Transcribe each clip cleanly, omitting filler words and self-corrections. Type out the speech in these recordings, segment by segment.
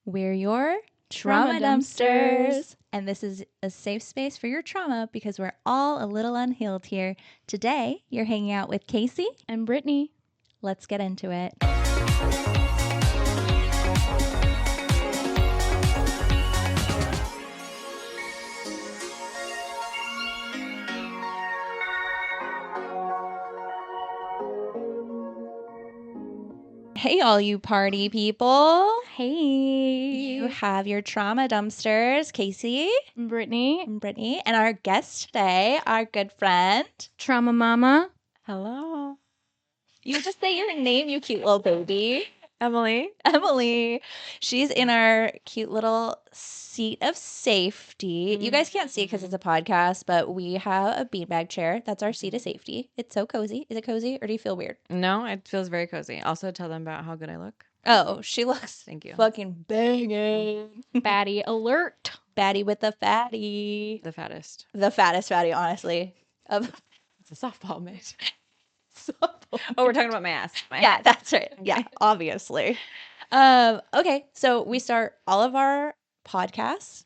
We're your Trauma dumpsters. And this is a safe space for your trauma because we're all a little unhealed here. Today, you're hanging out with Casey and Brittany. Let's get into it. Hey, all you party people. Hey. You have your trauma dumpsters, Casey, Brittany. And our guest today, our good friend, Trauma Mama. Hello. You just say your name, you cute little baby. Emily. She's in our cute little seat of safety. You guys can't see it because it's a podcast, but we have a beanbag chair. That's our seat of safety. It's so cozy. Is it cozy or do you feel weird? No, it feels very cozy. Also, tell them about how good I look. Oh, she looks Thank you. fucking banging. Baddie alert. Baddie with the fatty. The fattest. The fattest fatty, honestly. It's a softball mitt. Oh, we're talking about my ass. Yeah, that's right. Okay. Yeah, obviously. Okay, so we start all of our podcasts,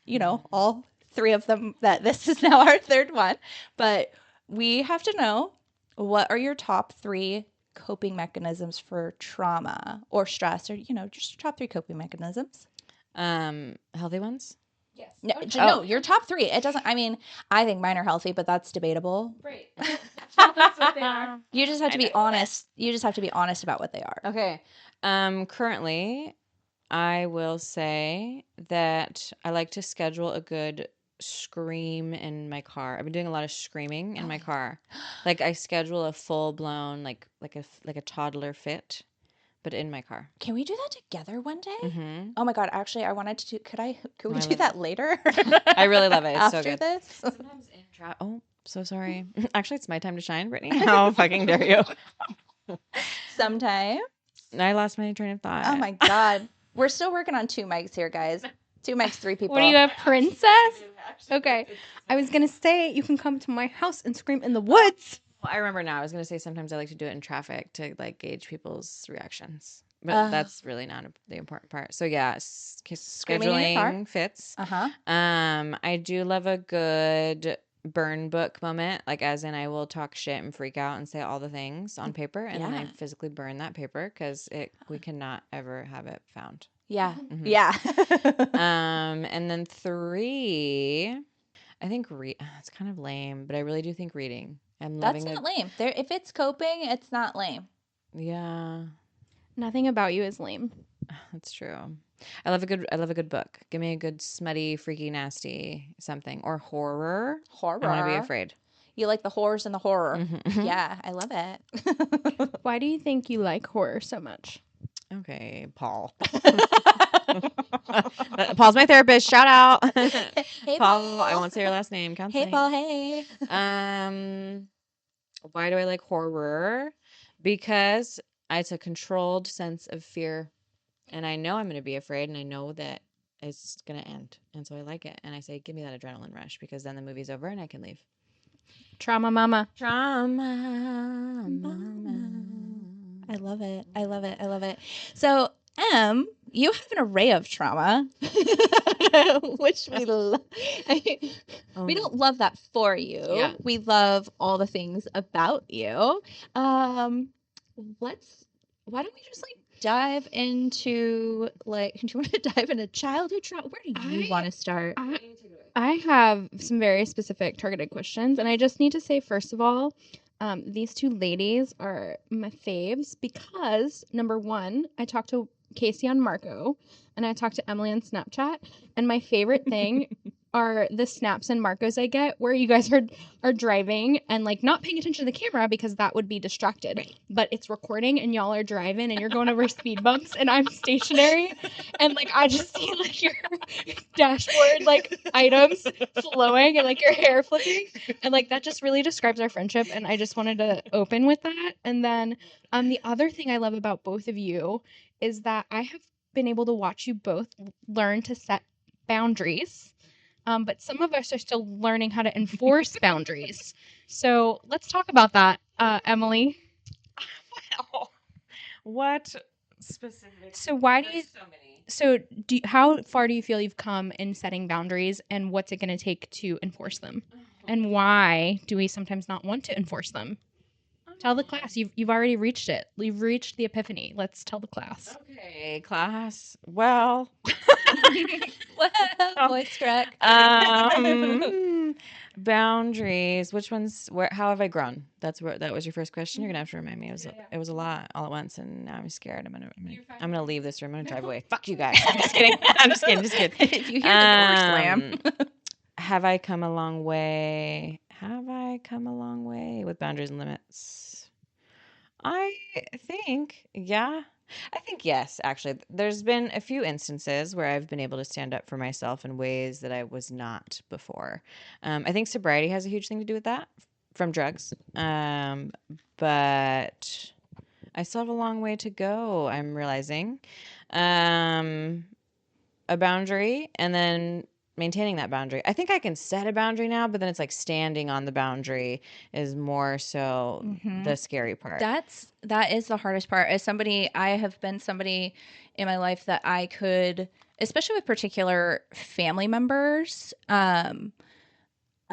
all three of them, that this is now our third one, but we have to know, what are your top 3 coping mechanisms for trauma or stress, or, just top 3 coping mechanisms? Healthy ones? Yes. No, your top 3. It doesn't, I think mine are healthy, but that's debatable. Right. That's what they are. You just have to be honest. You just have to be honest about what they are. Okay. Currently, I will say that I like to schedule a good scream in my car. I've been doing a lot of screaming in my car. Like I schedule a full blown like a toddler fit, but in my car. Can we do that together one day? Mm-hmm. Oh my god! Actually, I wanted to do. Could we do that later? I really love it. It's after so good. This. Sometimes in oh, so sorry. Actually, it's my time to shine, Brittany. How fucking dare you? Sometime. I lost my train of thought. Oh my god! We're still working on 2 mics here, guys. 2 mics, 3 people. What do you have, princess? Okay. I was going to say you can come to my house and scream in the woods. Well, I remember now. I was going to say sometimes I like to do it in traffic to like gauge people's reactions. But that's really not the important part. So yeah, scheduling fits. I do love a good burn book moment, like as in I will talk shit and freak out and say all the things on paper, and then I physically burn that paper because we cannot ever have it found. Yeah. Mm-hmm. Yeah. And then 3, I think it's kind of lame, but I really do think reading. That's not lame. If it's coping, it's not lame. Yeah. Nothing about you is lame. That's true. I love a good book. Give me a good smutty, freaky, nasty something, or horror. I want to be afraid. You like the horrors and the horror. Mm-hmm. Yeah, I love it. Why do you think you like horror so much? Okay, Paul. Paul's my therapist. Shout out. Hey, Paul. I won't say your last name. Counseling. Hey, Paul. Hey. Why do I like horror? Because it's a controlled sense of fear, and I know I'm going to be afraid, and I know that it's going to end, and so I like it. And I say, give me that adrenaline rush, because then the movie's over and I can leave. Trauma Mama. Trauma Mama. I love it. I love it. I love it. So, you have an array of trauma, which we love. We don't love that for you. Yeah. We love all the things about you. Why don't we just dive into do you want to dive into childhood trauma? Where do you want to start? I have some very specific targeted questions, and I just need to say, first of all, these 2 ladies are my faves because, number 1, I talked to Casey on Marco, and I talked to Emily on Snapchat, and my favorite thing are the snaps and Marcos I get where you guys are driving and not paying attention to the camera because that would be distracted, right. But it's recording and y'all are driving and you're going over speed bumps and I'm stationary and I just see your dashboard items flowing and your hair flipping and that just really describes our friendship, and I just wanted to open with that. And then the other thing I love about both of you is that I have been able to watch you both learn to set boundaries. But some of us are still learning how to enforce boundaries. So let's talk about that, Emily. Wow. What specific? So why do you? So many. So how far do you feel you've come in setting boundaries, and what's it going to take to enforce them? And why do we sometimes not want to enforce them? Tell the class. You've already reached it. You've reached the epiphany. Let's tell the class. Okay, class. Well, voice crack. Boundaries. Which ones? Where? How have I grown? That was your first question. You're gonna have to remind me. It was a lot all at once, and now I'm scared. I'm gonna leave this room. I'm gonna drive away. Fuck you guys. I'm just kidding. I'm just kidding. Just kidding. If you hear the door slam. Have I come a long way? Have I come a long way with boundaries and limits? I think, yeah. I think yes, actually. There's been a few instances where I've been able to stand up for myself in ways that I was not before. I think sobriety has a huge thing to do with that from drugs. But I still have a long way to go, I'm realizing. A boundary and then maintaining that boundary. I think I can set a boundary now, but then it's like standing on the boundary is more so the scary part. That is the hardest part. I have been somebody in my life that I could, especially with particular family members, I've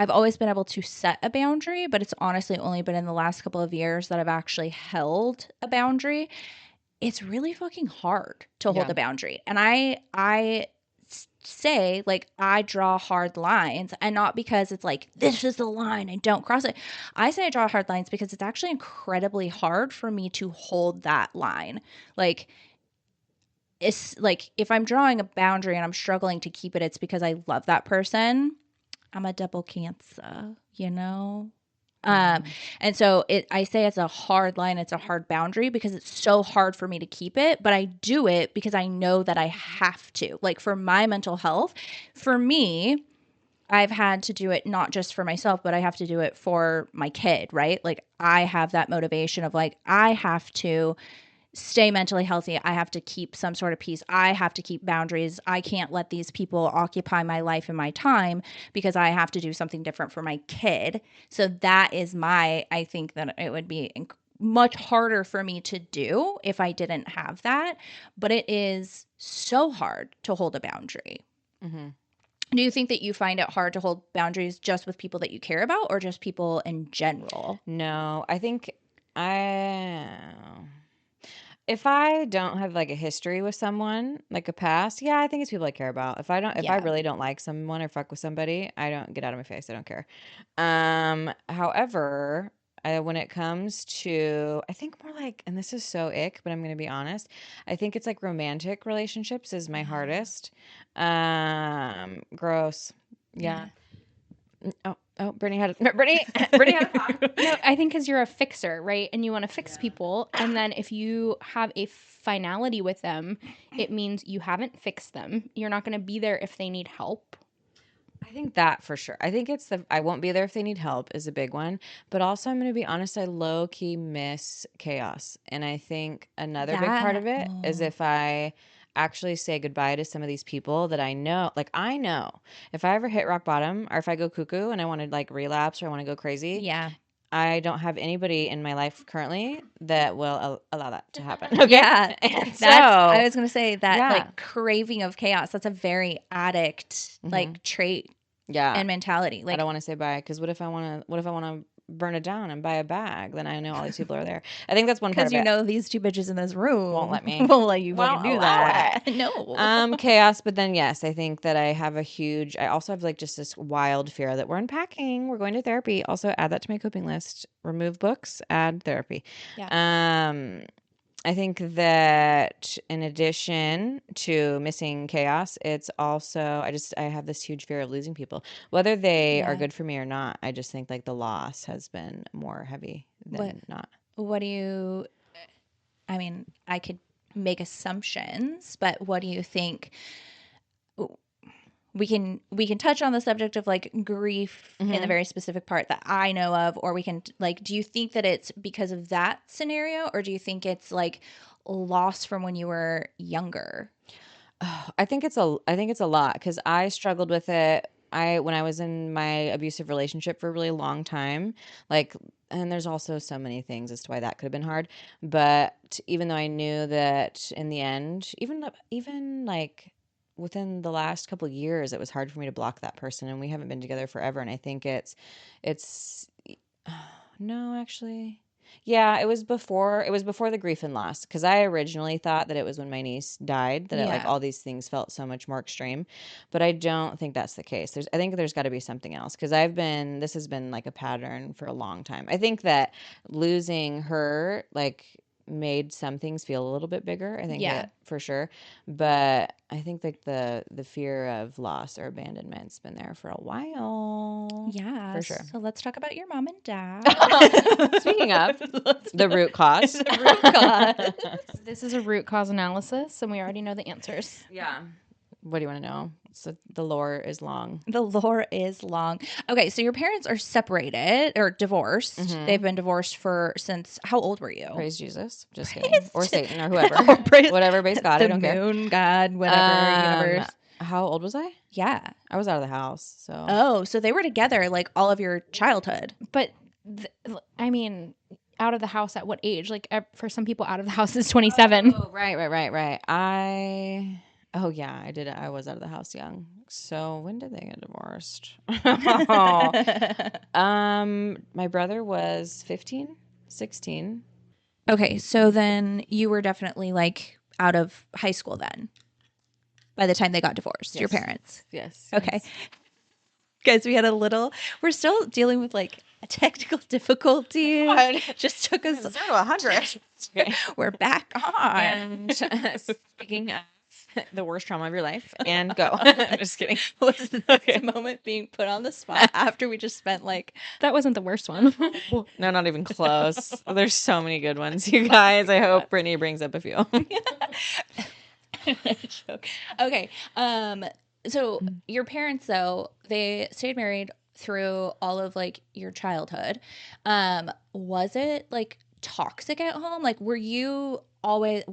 always been able to set a boundary, but it's honestly only been in the last couple of years that I've actually held a boundary. It's really fucking hard to hold a boundary. And I say, like, I draw hard lines, and not because it's like, this is the line and don't cross it. I say I draw hard lines because it's actually incredibly hard for me to hold that line. Like, it's like, if I'm drawing a boundary and I'm struggling to keep it, it's because I love that person. I'm a double Cancer, you know? And so I say it's a hard line, it's a hard boundary because it's so hard for me to keep it, but I do it because I know that I have to. Like, for my mental health, for me, I've had to do it not just for myself, but I have to do it for my kid, right? Like, I have that motivation of, like, I have to stay mentally healthy. I have to keep some sort of peace. I have to keep boundaries. I can't let these people occupy my life and my time because I have to do something different for my kid. So that is I think that it would be much harder for me to do if I didn't have that. But it is so hard to hold a boundary. Mm-hmm. Do you think that you find it hard to hold boundaries just with people that you care about, or just people in general? No, I think if I don't have like a history with someone, like a past, I think it's people I care about. If I really don't like someone or fuck with somebody, I don't get out of my face. I don't care. However, when it comes to, I think more like, and this is so ick, but I'm going to be honest. I think it's like romantic relationships is my hardest. Gross. Yeah. Brittany had a thought. No, I think because you're a fixer, right? And you want to fix people. And then if you have a finality with them, it means you haven't fixed them. You're not going to be there if they need help. I think that for sure. I think it's I won't be there if they need help is a big one. But also, I'm going to be honest, I low key miss chaos. And I think another big part of it is if I actually say goodbye to some of these people that I know if I ever hit rock bottom or if I go cuckoo and I want to like relapse or I want to go crazy, I don't have anybody in my life currently that will allow that to happen. Okay? Yeah. I was going to say that like craving of chaos, that's a very addict like trait and mentality. Like, I don't want to say bye because what if I want to burn it down and buy a bag? Then I know all these people are there. I think that's one part of it. Because you know these two bitches in this room won't let me. Won't let you fucking do that. No. Chaos. But then yes, I think that I also have like just this wild fear that we're unpacking. We're going to therapy. Also add that to my coping list. Remove books, add therapy. Yeah. I think that in addition to missing chaos, it's also I have this huge fear of losing people, whether they are good for me or not. I just think like the loss has been more heavy than not. What do you? I mean, I could make assumptions, but what do you think? We can touch on the subject of like grief in the very specific part that I know of, or we can like, do you think that it's because of that scenario, or do you think it's like loss from when you were younger? I think it's a lot because I struggled with it. When I was in my abusive relationship for a really long time, like and there's also so many things as to why that could have been hard. But even though I knew that in the end, even like within the last couple of years, it was hard for me to block that person, and we haven't been together forever. And I think it's no, actually. Yeah, it was before the grief and loss, because I originally thought that it was when my niece died that like Yeah. all these things felt so much more extreme, but I don't think that's the case. I think there's got to be something else, because this has been like a pattern for a long time. I think that losing her like made some things feel a little bit bigger. I think Yeah. it for sure, but I think like the fear of loss or abandonment's been there for a while. Yeah. For sure. So let's talk about your mom and dad. Speaking of the root cause. The root cause. This is a root cause analysis, and we already know the answers. Yeah. What do you want to know? So the lore is long. The lore is long. Okay, so your parents are separated or divorced. Mhm. They've been divorced since how old were you? Praise Jesus. Just Praise kidding. Or Satan or whoever. Or praise Whatever base God. I don't the care. moon, God, whatever, universe. How old was I? Yeah. I was out of the house. So. Oh, so they were together like all of your childhood. But I mean, out of the house at what age? Like for some people, out of the house is 27. Oh, right. Oh yeah, I did. I was out of the house young. So when did they get divorced? My brother was 15, 16. Okay, so then you were definitely like out of high school then. By the time they got divorced, your Yes. parents. Yes. Okay. Guys, we're still dealing with like a technical difficulty. Just took us 0 to 100. We're back on. And speaking of the worst trauma of your life, and go. I'm just kidding. Was the moment being put on the spot after we just spent like That wasn't the worst one. No, not even close. There's so many good ones, you guys. I hope Brittany brings up a few. Okay. So your parents though, they stayed married through all of like your childhood. Was it like toxic at home? Like were you always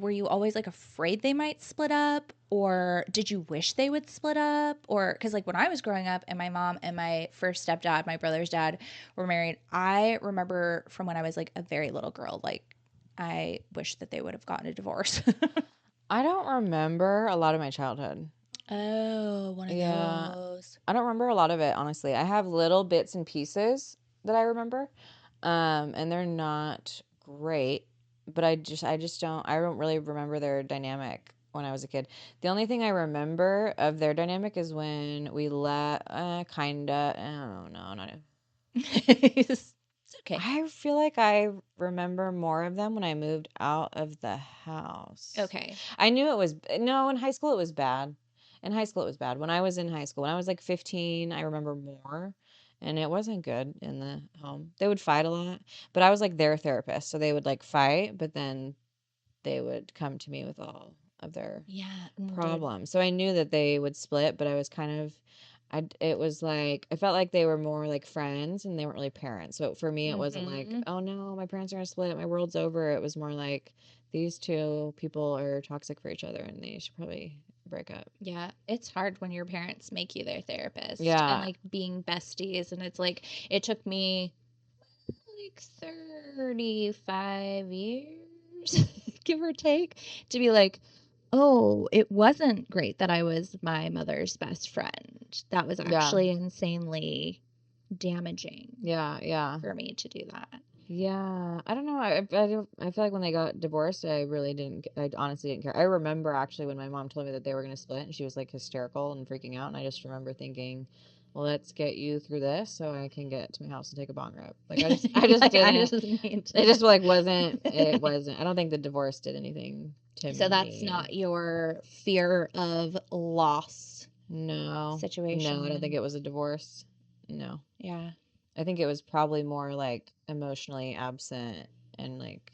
like afraid they might split up, or did you wish they would split up? Or because like when I was growing up and my mom and my first stepdad, my brother's dad, were married, I remember from when I was like a very little girl, like I wish that they would have gotten a divorce. I don't remember a lot of my childhood. Oh, one of Yeah. those. I don't remember a lot of it, honestly. I have little bits and pieces that I remember, and they're not great, but I don't really remember their dynamic when I was a kid. The only thing I remember of their dynamic is when we kinda, I don't know, not. It's okay. I feel like I remember more of them when I moved out of the house. Okay. I knew it was, no, in high school it was bad. In high school it was bad. When I was in high school, when I was like 15, I remember more, and it wasn't good in the home. They would fight a lot, but I was like their therapist, so they would like fight, but then they would come to me with all of their problems. So I knew that they would split, but I was kind of, it was like, I felt like they were more like friends and they weren't really parents. So for me, it wasn't like, oh no, my parents are gonna split, my world's over. It was more like, these two people are toxic for each other and they should probably break up. Yeah, it's hard when your parents make you their therapist. Yeah. And like being besties, and it's like it took me like 35 years, give or take, to be like, oh, it wasn't great that I was my mother's best friend. That was actually insanely damaging. Yeah. For me to do that. Yeah, I don't know. I feel like when they got divorced, I honestly didn't care. I remember actually when my mom told me that they were going to split, and she was like hysterical and freaking out. And I just remember thinking, well, let's get you through this so I can get to my house and take a bong rip. Like I just Like, didn't. It just like wasn't. It wasn't. I don't think the divorce did anything to me. So that's not your fear of loss. No situation. No, I don't think it was a divorce. No. Yeah. I think it was probably more like emotionally absent and like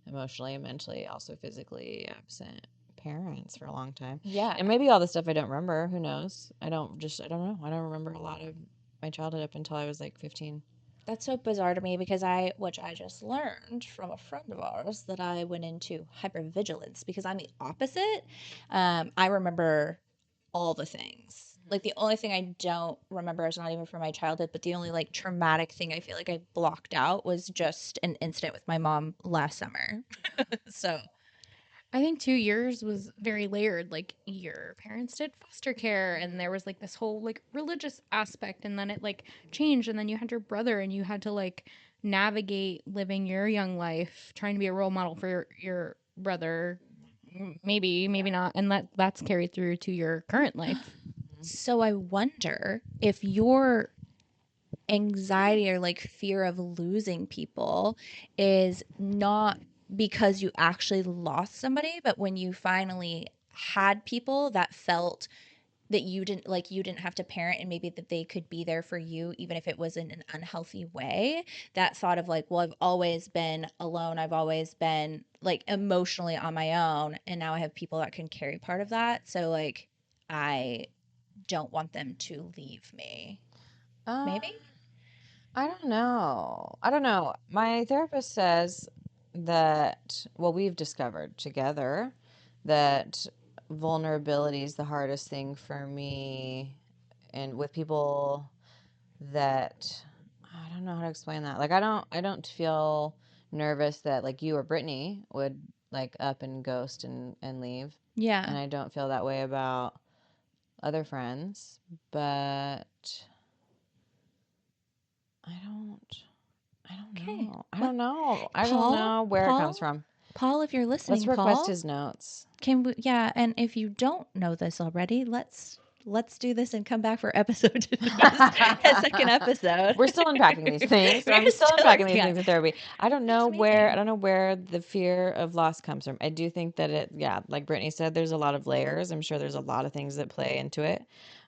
emotionally and mentally, also physically absent parents for a long time. Yeah. And maybe all the stuff I don't remember, who knows? I don't know. I don't remember a lot of my childhood up until I was like 15. That's so bizarre to me because which I just learned from a friend of ours, that I went into hypervigilance because I'm the opposite. I remember all the things. Like the only thing I don't remember is not even from my childhood, but the only like traumatic thing I feel like I blocked out was just an incident with my mom last summer. So I think 2 years was very layered. Like your parents did foster care, and there was like this whole like religious aspect, and then it like changed, and then you had your brother, and you had to like navigate living your young life, trying to be a role model for your brother. Maybe, maybe not, and that's carried through to your current life. so I wonder if your anxiety or like fear of losing people is not because you actually lost somebody, but when you finally had people that felt that you didn't have to parent, and maybe that they could be there for you even if it was in an unhealthy way, that thought of like, well, I've always been alone, I've always been like emotionally on my own, and now I have people that can carry part of that, so like I don't want them to leave me. Maybe I don't know. I don't know. My therapist says that, well, we've discovered together that vulnerability is the hardest thing for me, and with people that I don't know how to explain that. Like I don't feel nervous that like you or Brittany would like up and ghost and leave. yeah. And I don't feel that way about other friends, but I don't Okay. know. I don't know. I don't Paul? know where it comes Paul? from. Paul, if you're listening, Let's request Paul, his notes. can we? Yeah, and if you don't know this already, let's do this and come back for episode a second episode. We're still unpacking these things. I'm still unpacking these things in therapy. I don't know where the fear of loss comes from. I do think that like Brittany said, there's a lot of layers. I'm sure there's a lot of things that play into it.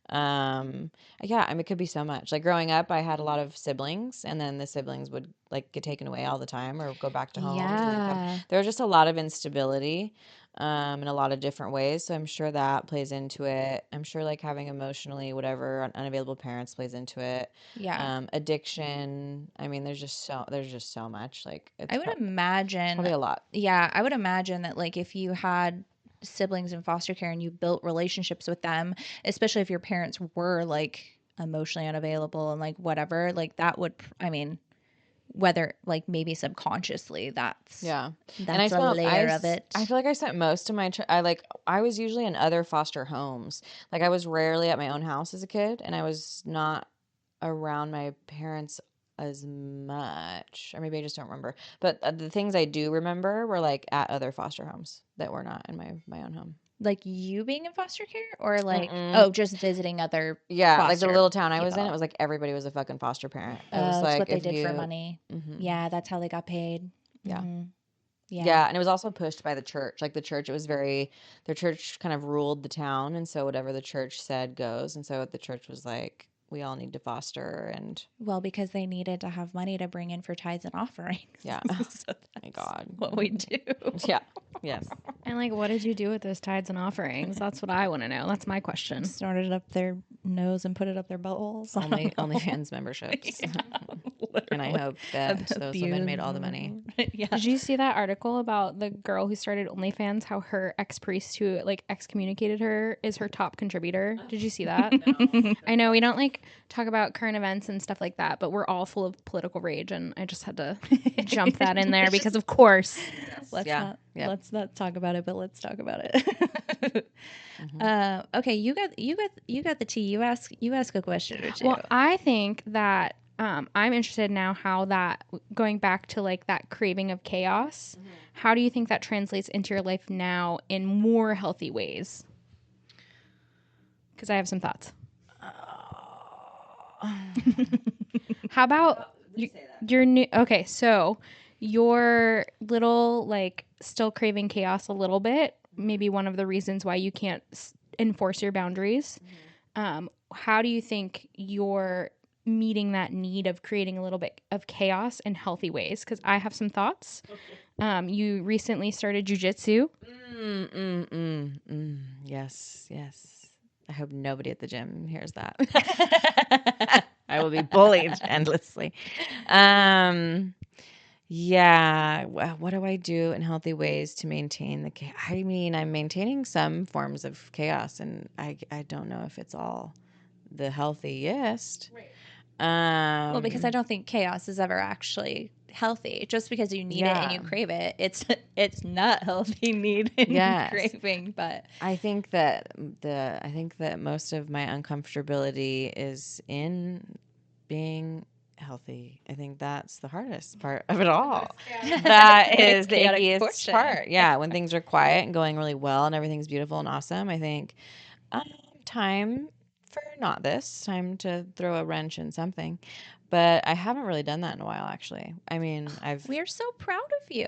Yeah, I mean, it could be so much. Like growing up, I had a lot of siblings, and then the siblings would like get taken away all the time or go back to homes. Yeah. There was just a lot of instability, in a lot of different ways. So I'm sure that plays into it. I'm sure like having emotionally whatever unavailable parents plays into it. Yeah. Addiction. I mean, there's just so much. Like I would imagine probably a lot. Yeah, I would imagine that like if you had siblings in foster care and you built relationships with them, especially if your parents were like emotionally unavailable and like whatever, like that would I mean, whether like maybe subconsciously Yeah. that's a layer of it. I feel like I spent most of my I was usually in other foster homes. Like I was rarely at my own house as a kid, and I was not around my parents as much, or maybe I just don't remember. But the things I do remember were like at other foster homes that were not in my own home. Like you being in foster care, or like just visiting other like the little town I was in, people. it was like everybody was a fucking foster parent. It was That's like what they did for money. Mhm. Yeah, that's how they got paid. Yeah. Mm-hmm. Yeah, and it was also pushed by the church. Like the church, their church kind of ruled the town, and so whatever the church said goes. And so the church was like, we all need to foster, and well, because they needed to have money to bring in for tithes and offerings. yeah. So My God, what we do. Yeah. Yes. And like, what did you do with those tithes and offerings? That's what I want to know. That's my question. Snorted it up their nose and put it up their buttholes. OnlyFans memberships. And I hope that those women made all the money. Yeah. Did you see that article about the girl who started OnlyFans? How her ex-priest who like excommunicated her is her top contributor. Did you see that? No. I know we don't like talk about current events and stuff like that, but we're all full of political rage, and I just had to jump that in there because of course. Let's not talk about it, but let's talk about it. Okay, you got the tea. You ask a question or two. Well, I think that I'm interested now how that going back to like that craving of chaos. How do you think that translates into your life now in more healthy ways? Because I have some thoughts. How about your new? Okay, so your little like still craving chaos a little bit. Maybe one of the reasons why you can't enforce your boundaries. How do you think you're meeting that need of creating a little bit of chaos in healthy ways? Because I have some thoughts. Okay. You recently started jujitsu. Yes. I hope nobody at the gym hears that. I will be bullied endlessly. Yeah. What do I do in healthy ways to maintain the I mean, I'm maintaining some forms of chaos, and I don't know if it's all the healthiest. Right. Well, because I don't think chaos is ever actually healthy. Just because you need it and you crave it, it's not healthy need and craving. But I think that most of my uncomfortability is in being healthy. I think that's the hardest part of it all. That is the ickiest part. Yeah, when things are quiet and going really well and everything's beautiful and awesome, I think time for time to throw a wrench in something. But I haven't really done that in a while, actually. I mean, we're so proud of you.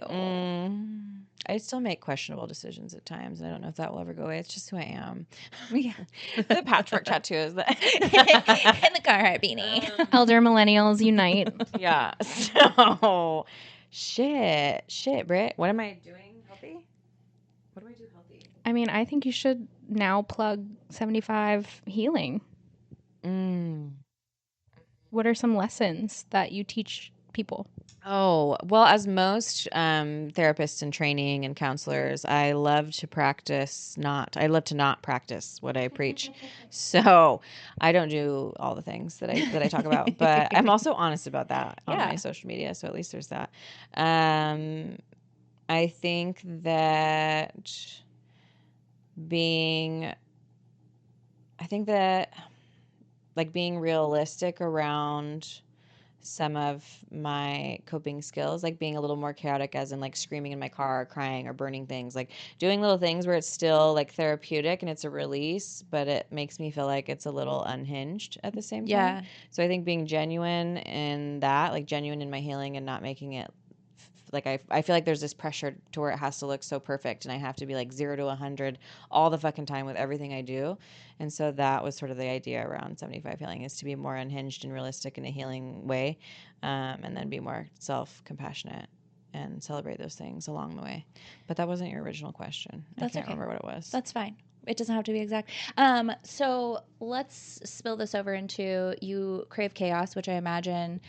I still make questionable decisions at times, and I don't know if that will ever go away. It's just who I am. Yeah. The patchwork tattoos. And the Carhartt beanie. Elder millennials unite. Yeah. So, shit, Britt. What am I doing healthy? What do I do healthy? I mean, I think you should now plug 75 healing. What are some lessons that you teach people? Oh, well, as most therapists in training and counselors, I love to not practice what I preach. So I don't do all the things that I talk about, but I'm also honest about that on my social media. So at least there's that. I think that being realistic around some of my coping skills, like being a little more chaotic, as in like screaming in my car or crying or burning things, like doing little things where it's still like therapeutic and it's a release, but it makes me feel like it's a little unhinged at the same time. Yeah. So I think being genuine in that, like genuine in my healing and not making it like I feel like there's this pressure to where it has to look so perfect and I have to be like 0 to 100 all the fucking time with everything I do. And so that was sort of the idea around 75 healing, is to be more unhinged and realistic in a healing way, and then be more self-compassionate and celebrate those things along the way. But that wasn't your original question. I can't remember what it was. That's fine. It doesn't have to be exact. So let's spill this over into, you crave chaos, which I imagine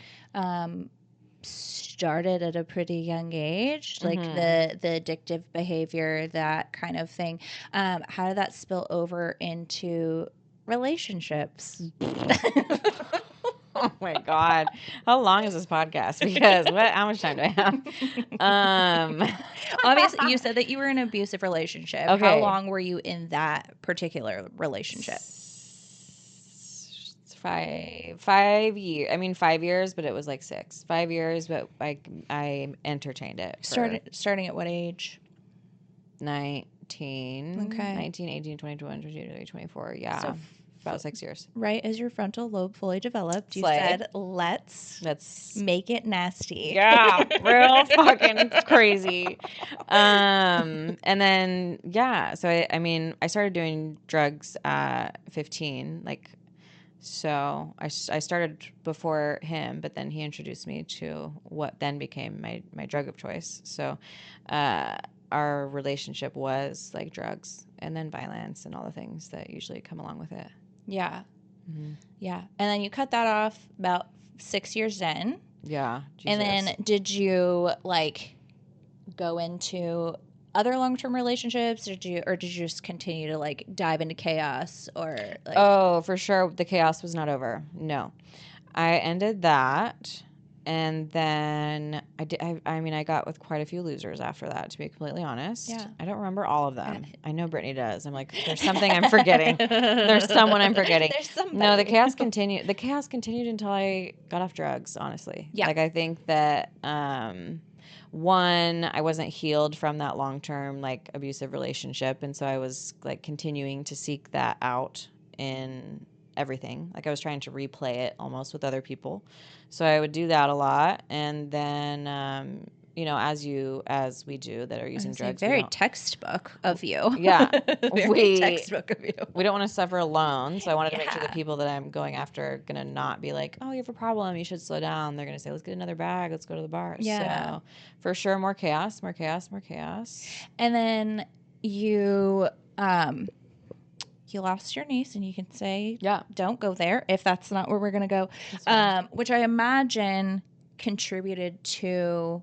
started at a pretty young age, like the addictive behavior, that kind of thing. How did that spill over into relationships? Oh my God. How long is this podcast? Because how much time do I have? Obviously, you said that you were in an abusive relationship. Okay. How long were you in that particular relationship? 5 years. I mean, 5 years, but it was like 6. 5 years, but I entertained it. Starting at what age? 19. Okay. 19, 18, 21, 22, 24. Yeah. So about 6 years. Right as your frontal lobe fully developed, you said, let's make it nasty. Yeah. Real fucking crazy. And then, yeah. So, I started doing drugs at 15, like. So I started before him, but then he introduced me to what then became my drug of choice. So our relationship was like drugs and then violence and all the things that usually come along with it. Yeah. Mm-hmm. Yeah. And then you cut that off about 6 years in. Yeah. Jesus. And then did you like go into other long-term relationships, or did you just continue to like dive into chaos, or like... Oh, for sure the chaos was not over. No. I ended that, and then I got with quite a few losers after that, to be completely honest. Yeah. I don't remember all of them. I know Brittany does. I'm like, there's something I'm forgetting. There's someone I'm forgetting. There's somebody. No, the chaos continued. The chaos continued until I got off drugs, honestly. Yeah. Like, I think that one, I wasn't healed from that long-term like abusive relationship, and so I was like continuing to seek that out in everything. Like I was trying to replay it almost with other people. So I would do that a lot, and then as we do that are using drugs, very textbook of you. Yeah. Very textbook of you. We don't want to suffer alone, so I wanted to make sure the people that I'm going after are going to not be like, oh, you have a problem, you should slow down. They're going to say, let's get another bag, let's go to the bar. Yeah. So for sure, more chaos. And then you lost your niece, and you can say, don't go there if that's not where we're going to go, which I imagine contributed to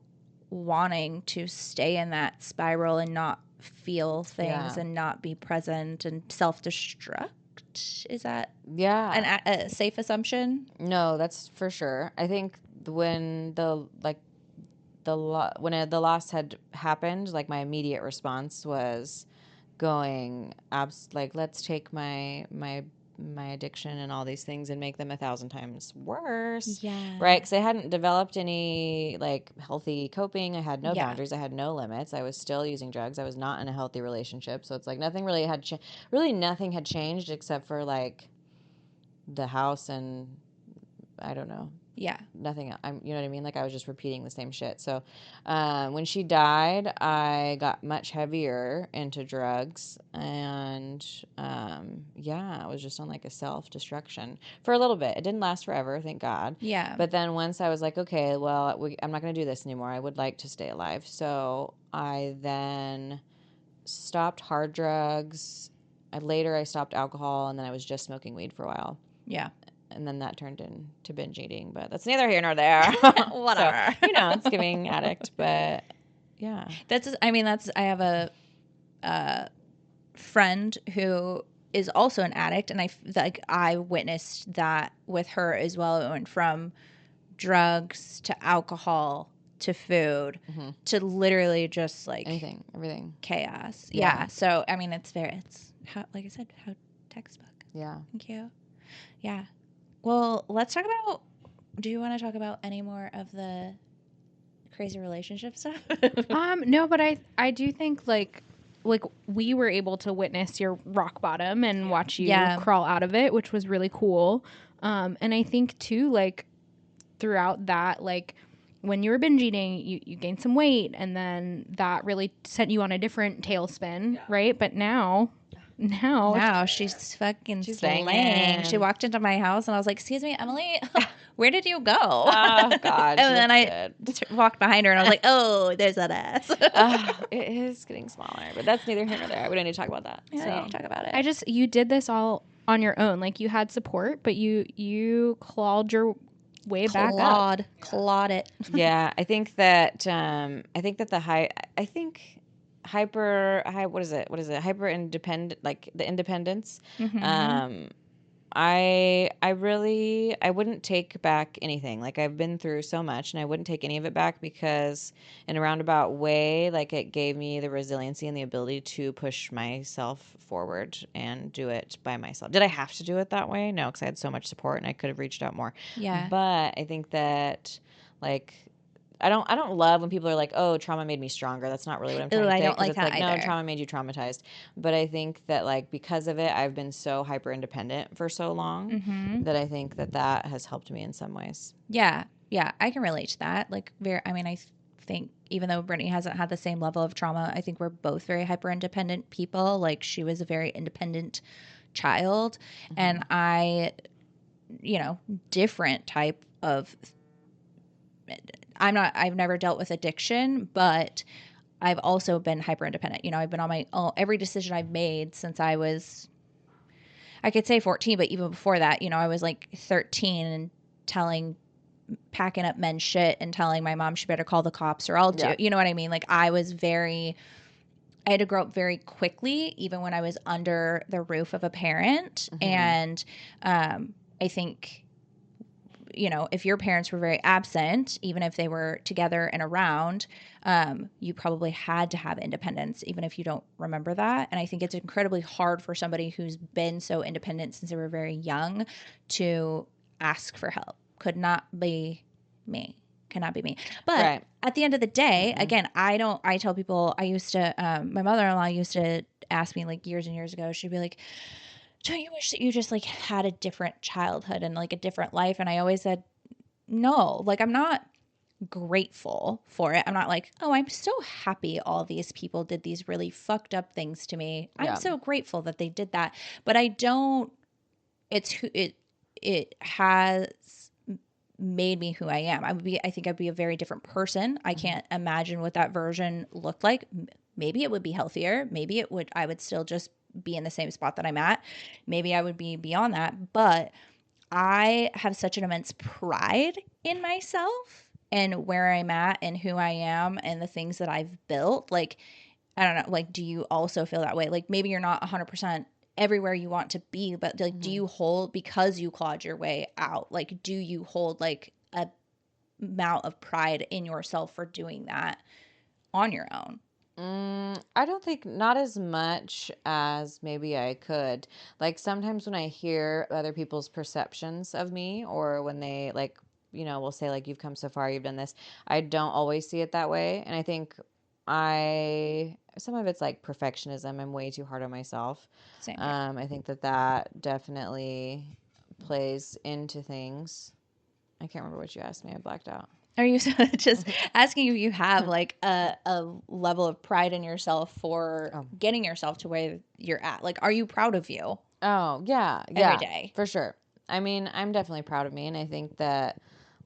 wanting to stay in that spiral and not feel things and not be present and self-destruct. addict? Is that a safe assumption? No, that's for sure. I think when the loss had happened, like my immediate response was going like, let's take my addiction and all these things and make them 1,000 times worse. Yeah. Right? Because I hadn't developed any like healthy coping. I had no boundaries. I had no limits. I was still using drugs. I was not in a healthy relationship. So it's like nothing really had nothing had changed except for like the house and I don't know. Yeah. Nothing. You know what I mean? Like I was just repeating the same shit. So, when she died, I got much heavier into drugs, and I was just on like a self-destruction for a little bit. It didn't last forever, thank God. Yeah. But then once I was like, okay, well, I'm not going to do this anymore. I would like to stay alive. So I then stopped hard drugs. Later, I stopped alcohol, and then I was just smoking weed for a while. Yeah. And then that turned into binge eating, but that's neither here nor there. Whatever. So, it's giving addict, but yeah. I have a friend who is also an addict, and I witnessed that with her as well. It went from drugs to alcohol to food to literally just like anything, everything, chaos. Yeah. So it's how, like I said, how textbook. Yeah. Thank you. Yeah. Well, let's talk about. Do you want to talk about any more of the crazy relationship stuff? No, but I do think like we were able to witness your rock bottom and watch you crawl out of it, which was really cool. And I think too, like throughout that, like when you were binge eating, you gained some weight, and then that really sent you on a different tailspin, right? But now she's fucking slaying. She walked into my house and I was like, "Excuse me, Emily, where did you go?" Oh God! And then I walked behind her and I was like, "Oh, there's that ass." It is getting smaller, but that's neither here nor there. We don't need to talk about that. Yeah, so talk about it. You did this all on your own. Like you had support, but you clawed your way back up. Clawed it. Yeah, I think that hyper independent, like the independence. I wouldn't take back anything. Like I've been through so much and I wouldn't take any of it back because in a roundabout way, like it gave me the resiliency and the ability to push myself forward and do it by myself. Did I have to do it that way? No, because I had so much support and I could have reached out more. Yeah. But I think that like I don't love when people are like, "Oh, trauma made me stronger." That's not really what I'm trying to say. I don't like that either. No, trauma made you traumatized. But I think that like because of it, I've been so hyper independent for so long that I think that has helped me in some ways. Yeah, I can relate to that. Like, I think even though Brittany hasn't had the same level of trauma, I think we're both very hyper independent people. Like, she was a very independent child, and I, different type of. I've never dealt with addiction, but I've also been hyper independent. I've been on my own. Every decision I've made since I could say 14, but even before that, I was like 13 and packing up men's shit and telling my mom she better call the cops or I'll do, you know what I mean? Like I had to grow up very quickly, even when I was under the roof of a parent. And I think, if your parents were very absent, even if they were together and around, you probably had to have independence, even if you don't remember that. And I think it's incredibly hard for somebody who's been so independent since they were very young to ask for help. Could not be me. But at the end of the day, again, I tell people, I used to, my mother-in-law used to ask me like years and years ago, she'd be like, "Don't you wish that you just like had a different childhood and like a different life?" And I always said, no, like I'm not grateful for it. I'm not like, "Oh, I'm so happy all these people did these really fucked up things to me. I'm so grateful that they did that." But I don't, it has made me who I am. I think I'd be a very different person. I can't imagine what that version looked like. Maybe it would be healthier. Maybe I would still just be in the same spot that I'm at. Maybe I would be beyond that. But I have such an immense pride in myself and where I'm at and who I am and the things that I've built. Like, I don't know, like, do you also feel that way? Like, maybe you're not 100% everywhere you want to be, but like, do you hold, because you clawed your way out, like, do you hold like a amount of pride in yourself for doing that on your own? I don't think, not as much as maybe I could. Like sometimes when I hear other people's perceptions of me, or when they like, will say like, you've come so far, you've done this. I don't always see it that way. And I think some of it's like perfectionism. I'm way too hard on myself. Same. I think that definitely plays into things. I can't remember what you asked me. I blacked out. Are you just asking if you have like a level of pride in yourself for getting yourself to where you're at? Like, are you proud of you? Oh, yeah. Every day. For sure. I mean, I'm definitely proud of me. And I think that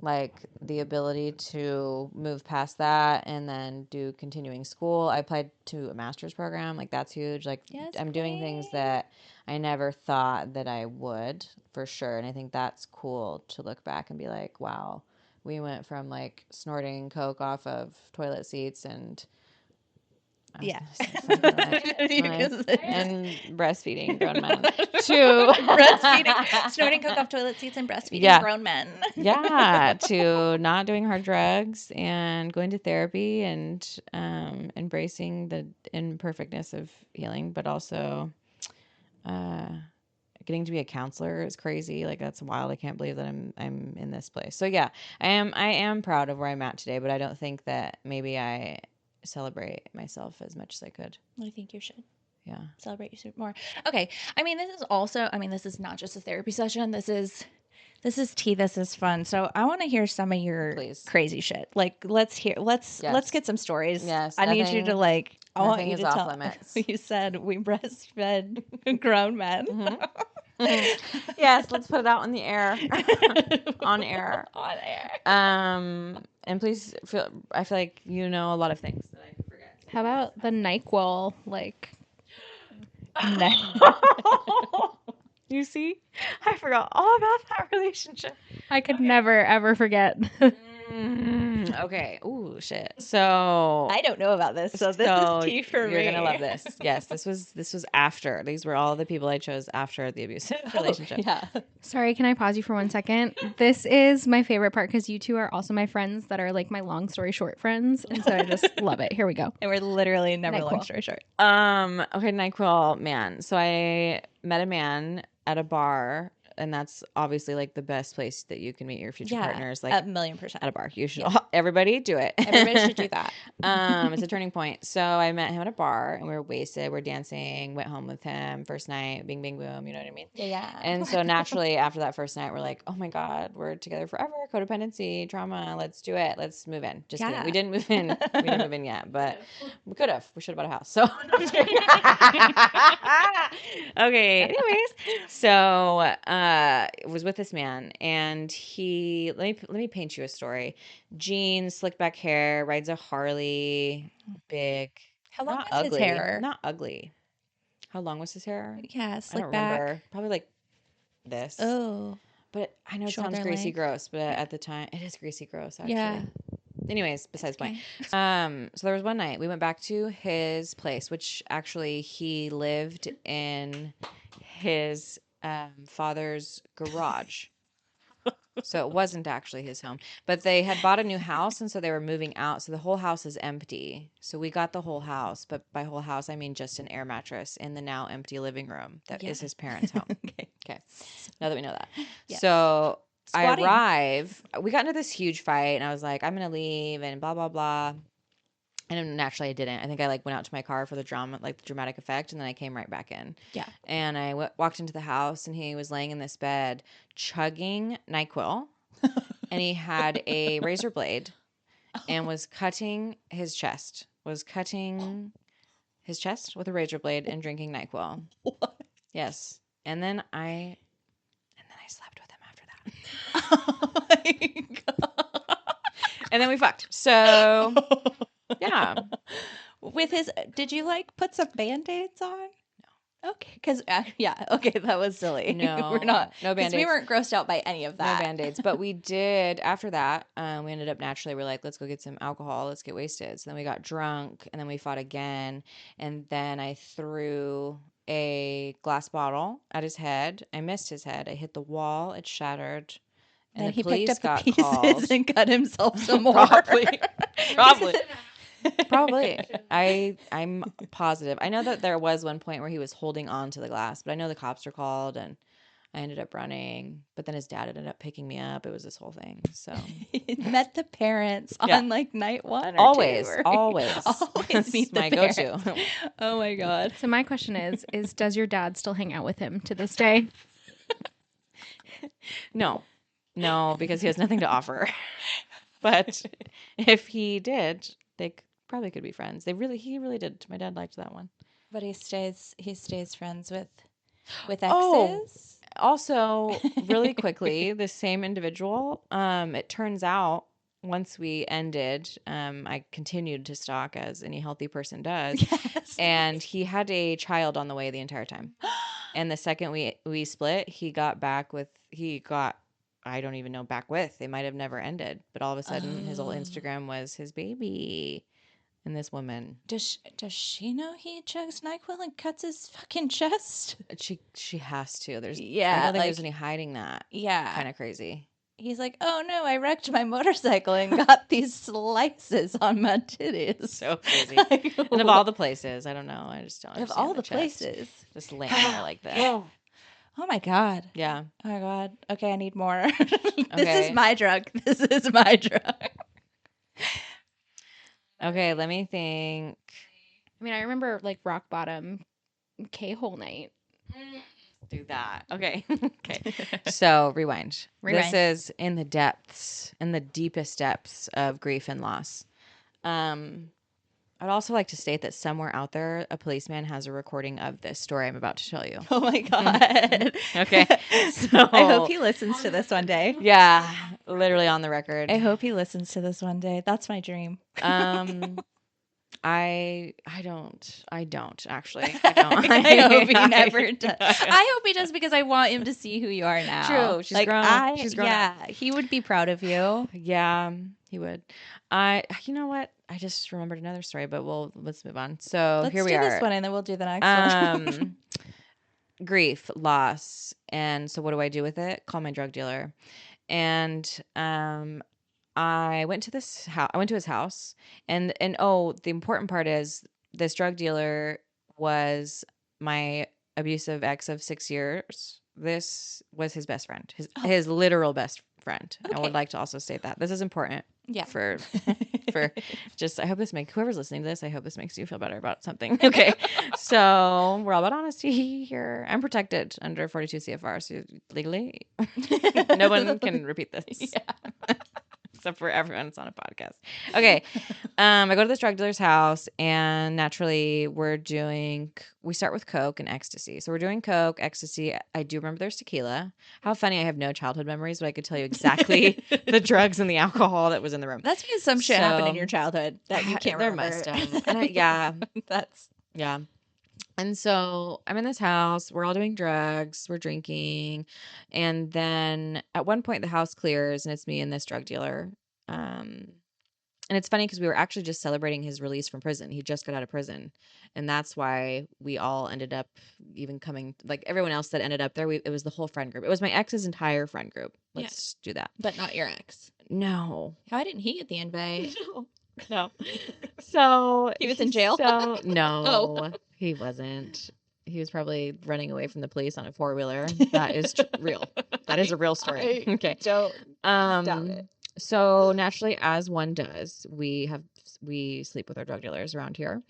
like the ability to move past that and then do continuing school. I applied to a master's program. Like that's huge. Like I'm doing things that I never thought that I would, for sure. And I think that's cool to look back and be like, wow, we went from like snorting coke off of toilet seats and and breastfeeding grown men to snorting coke off toilet seats and breastfeeding grown men. To not doing hard drugs and going to therapy and embracing the imperfectness of healing, but also getting to be a counselor is crazy. Like that's wild. I can't believe that I'm in this place. So yeah, I am proud of where I'm at today, but I don't think that maybe I celebrate myself as much as I could. I think you should. Yeah. Celebrate you more. Okay. I mean, this is not just a therapy session. This is tea. This is fun. So I want to hear some of your crazy shit. Like, let's get some stories. Yes. I need you to like, I want you to tell limits. You said we breastfed grown men. Yes. Let's put it out on the air. On air. And please I feel like a lot of things that I forget. How about the NyQuil? Like, you see? I forgot all about that relationship. I could never, ever forget. Okay. Ooh, shit. So I don't know about this, so this is tea for me. You're gonna love this. Yes, this was after. These were all the people I chose after the abusive relationship. Yeah. Sorry, can I pause you for 1 second? This is my favorite part because you two are also my friends that are like my long story short friends, and so I just love it. Here we go. And we're literally never NyQuil. Long story short. Okay, NyQuil, man. So I met a man at a bar. And that's obviously like the best place that you can meet your future partners. Like 1,000,000%. At a bar. You should everybody do it. Everybody should do that. It's a turning point. So I met him at a bar and we were wasted. We're dancing, went home with him. First night, bing, bing, boom. You know what I mean? Yeah. And so naturally after that first night, we're like, oh my God, we're together forever. Codependency, trauma. Let's do it. Let's move in. Just kidding. We didn't move in. We didn't move in yet, but we could have. We should have bought a house. So okay. Anyways, so it was with this man, and he let me paint you a story. Jeans, slick back hair, rides a Harley, big. How long was his hair? Not ugly. How long was his hair? Yeah, slick I don't back. remember. Probably like this. Oh. But I know it sounds greasy gross, but at the time it is greasy gross actually. Yeah. Anyways, besides the point. So there was one night we went back to his place, which actually he lived in his father's garage. So it wasn't actually his home, but they had bought a new house, and so they were moving out. So the whole house is empty. So we got the whole house, but by whole house I mean just an air mattress in the now empty living room that is his parents' home. Okay. Now that we know that. Yes. So Squatting. I arrive. We got into this huge fight, and I was like, I'm gonna leave, and blah blah blah. And naturally, I didn't. I think I went out to my car for the drama, the dramatic effect, and then I came right back in. Yeah. And I walked into the house, and he was laying in this bed, chugging NyQuil, and he had a razor blade, and was cutting his chest. Was cutting his chest with a razor blade and drinking NyQuil. What? Yes. And then I slept with him after that. Oh my God. And then we fucked. So. Yeah. With his, did you put some Band-Aids on? No. Okay. Because, okay, that was silly. No. We're not. No Band-Aids. We weren't grossed out by any of that. No Band-Aids. But we did, after that, we ended up naturally, we're like, let's go get some alcohol. Let's get wasted. So then we got drunk, and then we fought again. And then I threw a glass bottle at his head. I missed his head. I hit the wall. It shattered. And then the he picked police up the got pieces called. and cut himself some more. Probably. I'm positive. I know that there was one point where he was holding on to the glass, but I know the cops were called and I ended up running. But then his dad ended up picking me up. It was this whole thing. So met the parents on like night 1 or always, 2. always Meet the my parents. go-to. Oh my God. So my question is does your dad still hang out with him to this day? No, because he has nothing to offer. But if he did, they probably could be friends. He really did. My dad liked that one. But he stays friends with exes. Oh, also, really quickly, the same individual. It turns out once we ended, I continued to stalk as any healthy person does. Yes. And he had a child on the way the entire time. And the second we split, I don't even know, back with. They might have never ended, but all of a sudden his old Instagram was his baby and this woman. Does she know he chugs NyQuil and cuts his fucking chest? She has to. I don't think like, there's any hiding that. Yeah. Kind of crazy. He's like, oh no, I wrecked my motorcycle and got these slices on my titties. So crazy. And of all the places, I don't know. I just don't understand. Of all the places. Just laying there like that. Oh my God. Yeah. Oh my God. Okay, I need more. This is my drug. This is my drug. Okay, let me think. I mean, I remember like rock bottom K-hole night. Do that. Okay. Okay. So rewind. This is in the deepest depths of grief and loss. I'd also like to state that somewhere out there, a policeman has a recording of this story I'm about to tell you. Oh my God. Okay. So I hope he listens to this one day. Yeah. Literally on the record. I hope he listens to this one day. That's my dream. I don't actually. I don't. I hope he never does. I hope he does because I want him to see who you are now. True. She's grown. She's grown up. He would be proud of you. Yeah, he would. You know what? I just remembered another story, but let's move on. So here we are. Let's do this one and then we'll do the next one. Grief, loss, and so what do I do with it? Call my drug dealer, and I went to his house, and the important part is this drug dealer was my abusive ex of 6 years. This was his best friend, his literal best friend. Okay. I would like to also state that this is important. Yeah. For just, I hope this makes whoever's listening to this, I hope this makes you feel better about something. Okay. So we're all about honesty here. I'm protected under 42 CFR, so legally, no one can repeat this. Yeah. Except for everyone that's on a podcast. Okay. I go to this drug dealer's house, and naturally we start with coke and ecstasy. So we're doing coke, ecstasy. I do remember there's tequila. How funny, I have no childhood memories, but I could tell you exactly the drugs and the alcohol that was in the room. That's because some shit happened in your childhood that you can't remember. There must have. Yeah. Yeah. And so I'm in this house. We're all doing drugs. We're drinking. And then at one point, the house clears, and it's me and this drug dealer. And it's funny because we were actually just celebrating his release from prison. He just got out of prison. And that's why we all ended up even coming, like everyone else that ended up there. It was the whole friend group. It was my ex's entire friend group. Let's do that. But not your ex. No. Why didn't he get the invite? No. So he was in jail? So no, he wasn't. He was probably running away from the police on a 4-wheeler. That is real. That is a real story. Okay. Don't doubt it. So naturally, as one does, we sleep with our drug dealers around here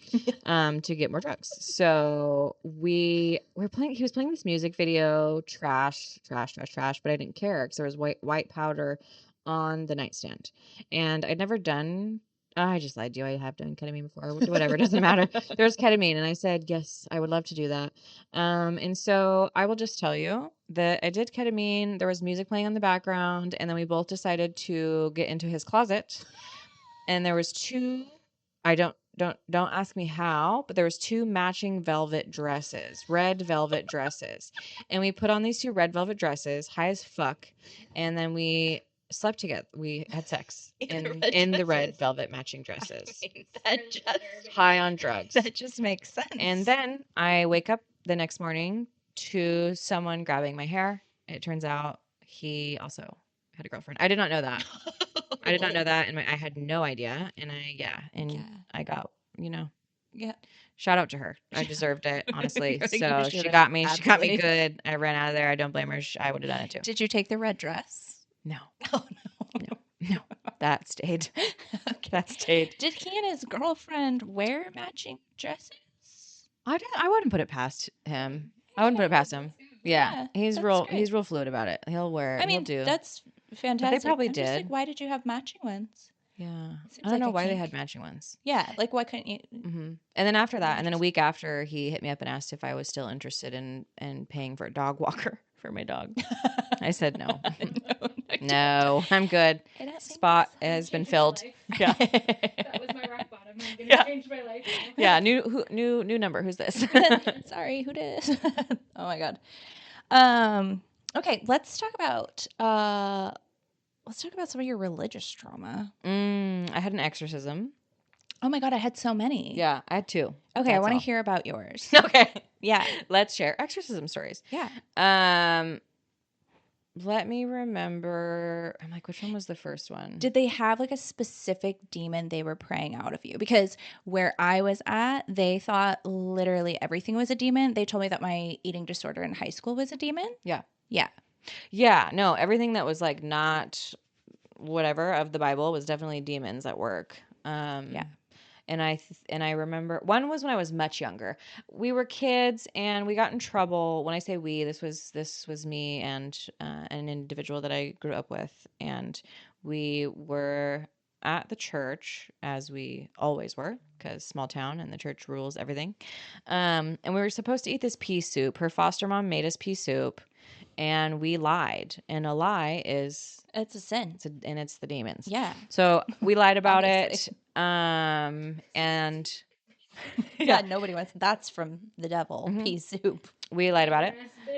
to get more drugs. So he was playing this music video, trash, but I didn't care because there was white powder on the nightstand. And I'd never done I just lied to you. I have done ketamine before. Whatever, it doesn't matter. There's ketamine, and I said, yes, I would love to do that. And so I will just tell you that I did ketamine. There was music playing in the background, and then we both decided to get into his closet. And there was two, don't ask me how, but there was 2 matching velvet dresses, red velvet dresses. And we put on these 2 red velvet dresses, high as fuck, and then we slept together. We had sex in the red velvet matching dresses. That just high on drugs. That just makes sense. And then I wake up the next morning to someone grabbing my hair. It turns out he also had a girlfriend. I did not know that. I did not know that, and I had no idea. And I got, Yeah. shout out to her. I deserved it, honestly. You So she should've. got me. She got me Absolutely. good. I ran out of there. I don't blame her. I would have done it too. Did you take the red dress? No, Oh no. no, that stayed. Okay. That stayed. Did he and his girlfriend wear matching dresses? I wouldn't put it past him. I wouldn't put it past him. Yeah, he's that's real. great. He's real fluid about it. He'll wear it. I mean, he'll do. that's fantastic. probably I'm just like, did. why did you have matching ones? Yeah, Seems I don't like know a why they kink. had matching ones. Yeah, like why couldn't you? And then after that, and then a week after, he hit me up and asked if I was still interested in paying for a dog walker for my dog. I said no. No, I'm good. Spot has been filled. Yeah. That was my rock bottom. I'm gonna change my life now. Yeah. New number. Who's this? Sorry, who did? Oh my god. Okay, let's talk about some of your religious trauma. I had an exorcism. Oh my god, I had so many. Yeah, I had 2. Okay, I want to hear about yours. Okay. Yeah. Let's share exorcism stories. Yeah. Let me remember. I'm like, which one was the first one? Did they have like a specific demon they were praying out of you? Because where I was at, they thought literally everything was a demon. They told me that my eating disorder in high school was a demon. Yeah. Yeah. Yeah. No, everything that was like not whatever of the Bible was definitely demons at work. Yeah. And I remember one was when I was much younger. We were kids and we got in trouble. When I say we, this was me and an individual that I grew up with, and we were at the church, as we always were, because small town and the church rules everything. And we were supposed to eat this pea soup. Her foster mom made us pea soup, and we lied. And a lie is It's a sin. and it's the demons. Yeah. So we lied about it. And yeah, nobody wants that's from the devil. Pea soup. We lied about it.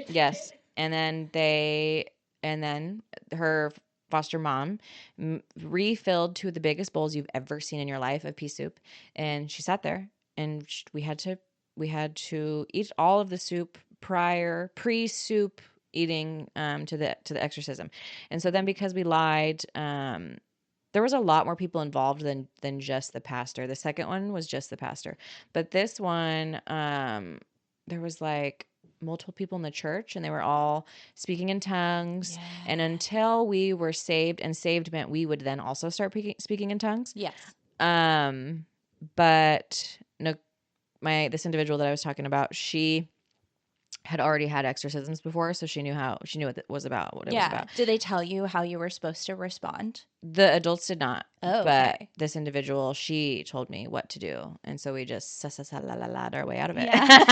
Yes. And then her foster mom refilled 2 of the biggest bowls you've ever seen in your life of pea soup, and she sat there, and we had to eat all of the soup pre-soup eating to the exorcism. And so then, because we lied, there was a lot more people involved than just the pastor. The second one was just the pastor, but this one, there was like multiple people in the church, and they were all speaking in tongues. Yeah. And until we were saved, and saved meant we would then also start speaking in tongues. Yes. But no, this individual that I was talking about, she had already had exorcisms before, so she knew what it was about. Did they tell you how you were supposed to respond? The adults did not. Oh, but okay. This individual, she told me what to do, and so we just la our way out of it. Yeah.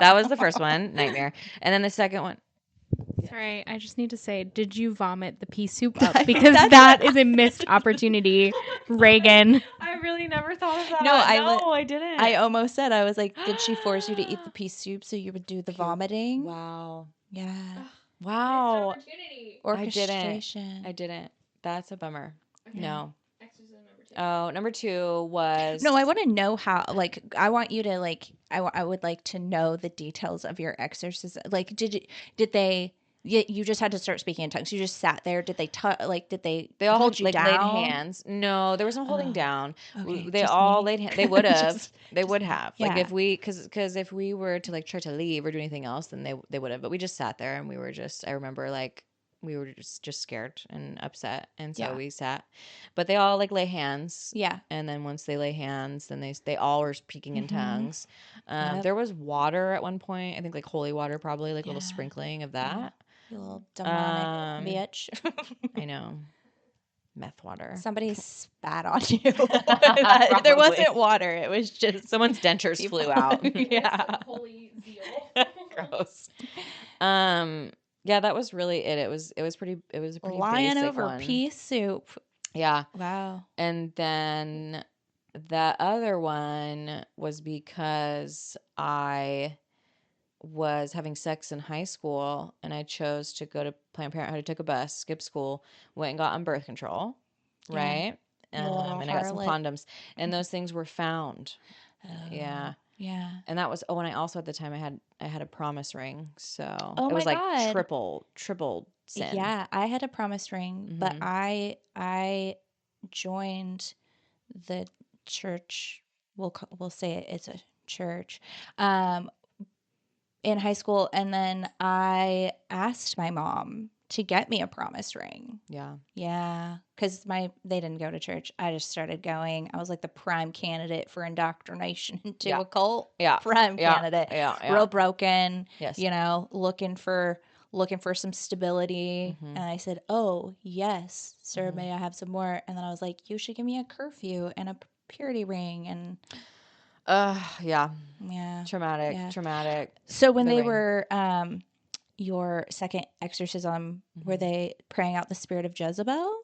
That was the first one, nightmare, and then the second one. Sorry, I just need to say, did you vomit the pea soup up? Because that is a missed opportunity, Reagan. I really never thought of that. No, I didn't. I almost said, I was like, did she force you to eat the pea soup so you would do the vomiting? Wow. Yeah. Wow. Orchestration. I didn't. That's a bummer. Okay. No. Exorcism number 2. Oh, number 2 was... No, I want to know how, like, I want you to, like, I would like to know the details of your exorcism. Like, did they... You just had to start speaking in tongues. You just sat there. Did they did they all hold you like down? Laid hands? No, there was no holding down. Okay, they all laid hands. They would have. They would have. Yeah. Like if we, because if we were to like try to leave or do anything else, then they would have. But we just sat there, and we were just. I remember like we were just scared and upset, and so we sat. But they all like lay hands. Yeah. And then once they lay hands, then they all were speaking in tongues. There was water at one point. I think like holy water, probably like a little sprinkling of that. You little demonic bitch. I know. Meth water. Somebody spat on you. There wasn't water. It was just someone's dentures flew out. Yeah. Holy zeal. Gross. Yeah, that was really it. It was a pretty lying basic over one. Pea soup. Yeah. Wow. And then the other one was because I was having sex in high school, and I chose to go to Planned Parenthood. I took a bus, skipped school, went and got on birth control, right? And I got some condoms, and those things were found. Oh. Yeah. Yeah. And that was, and I also, at the time, I had a promise ring. So Oh it my was like God. triple sin. Yeah, I had a promise ring, but I joined the church. We'll say it's a church in high school, and then I asked my mom to get me a promise ring. Yeah, because they didn't go to church. I just started going. I was like the prime candidate for indoctrination into a cult. Prime candidate. Real broken. Yes. Looking for some stability. And I said, "Oh yes, sir, may I have some more?" And then I was like, "You should give me a curfew and a purity ring." And yeah. Traumatic. So when they were your second exorcism, were they praying out the spirit of Jezebel?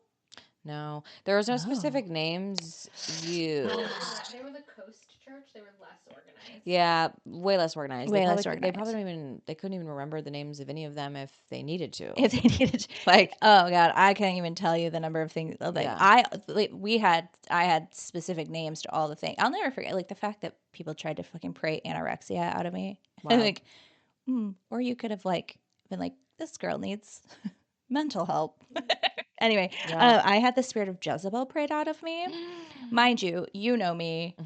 No, there was no specific names used. They were the Coast Church. They were less organized. Yeah, way less organized. They probably they couldn't even remember the names of any of them if they needed to. Like, oh God, I can't even tell you the number of things. Like, I had specific names to all the things. I'll never forget, like the fact that people tried to fucking pray anorexia out of me. Wow. Like, or you could have like been like, this girl needs mental help. Anyway, I had the spirit of Jezebel prayed out of me. Mind you, you know me.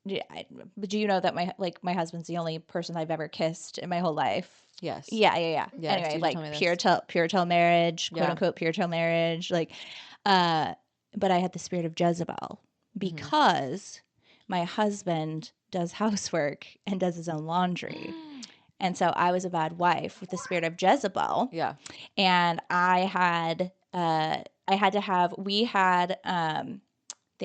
But do you know that my husband's the only person I've ever kissed in my whole life? Yes. Yeah. Anyway, like purityle marriage, quote unquote purityle marriage. Like, but I had the spirit of Jezebel because my husband does housework and does his own laundry. And so I was a bad wife with the spirit of Jezebel. Yeah. And they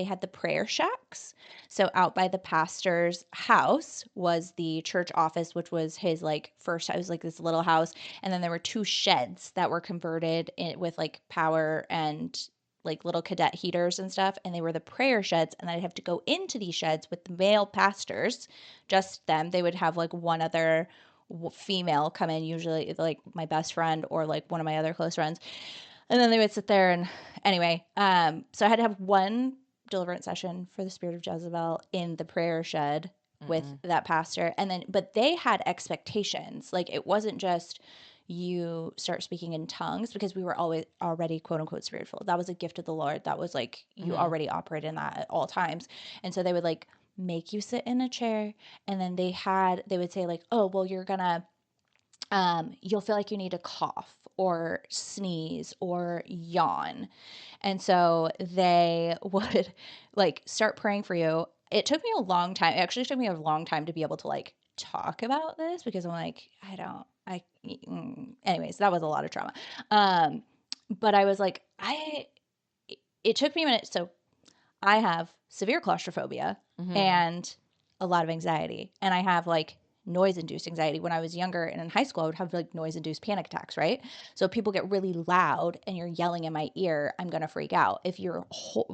had the prayer shacks. So out by the pastor's house was the church office, which was his like first house, like this little house. And then there were 2 sheds that were converted with like power and like little cadet heaters and stuff. And they were the prayer sheds. And I'd have to go into these sheds with the male pastors, just them. They would have like one other female come in, usually like my best friend or like one of my other close friends. And then they would sit there and anyway, so I had to have one deliverance session for the spirit of Jezebel in the prayer shed with that pastor. And then, but they had expectations. Like it wasn't just you start speaking in tongues, because we were already quote unquote spiritual. That was a gift of the Lord. That was like, you already operate in that at all times. And so they would like make you sit in a chair, and then they would say like, oh, well, you're gonna you'll feel like you need to cough or sneeze or yawn. And so they would like start praying for you. It took me a long time. It actually took me a long time to be able to like talk about this, because I'm like, anyways, that was a lot of trauma. But I was like, it took me a minute. So I have severe claustrophobia and a lot of anxiety, and I have like noise-induced anxiety. When I was younger and in high school, I would have like noise-induced panic attacks, right? So if people get really loud and you're yelling in my ear, I'm going to freak out. If you're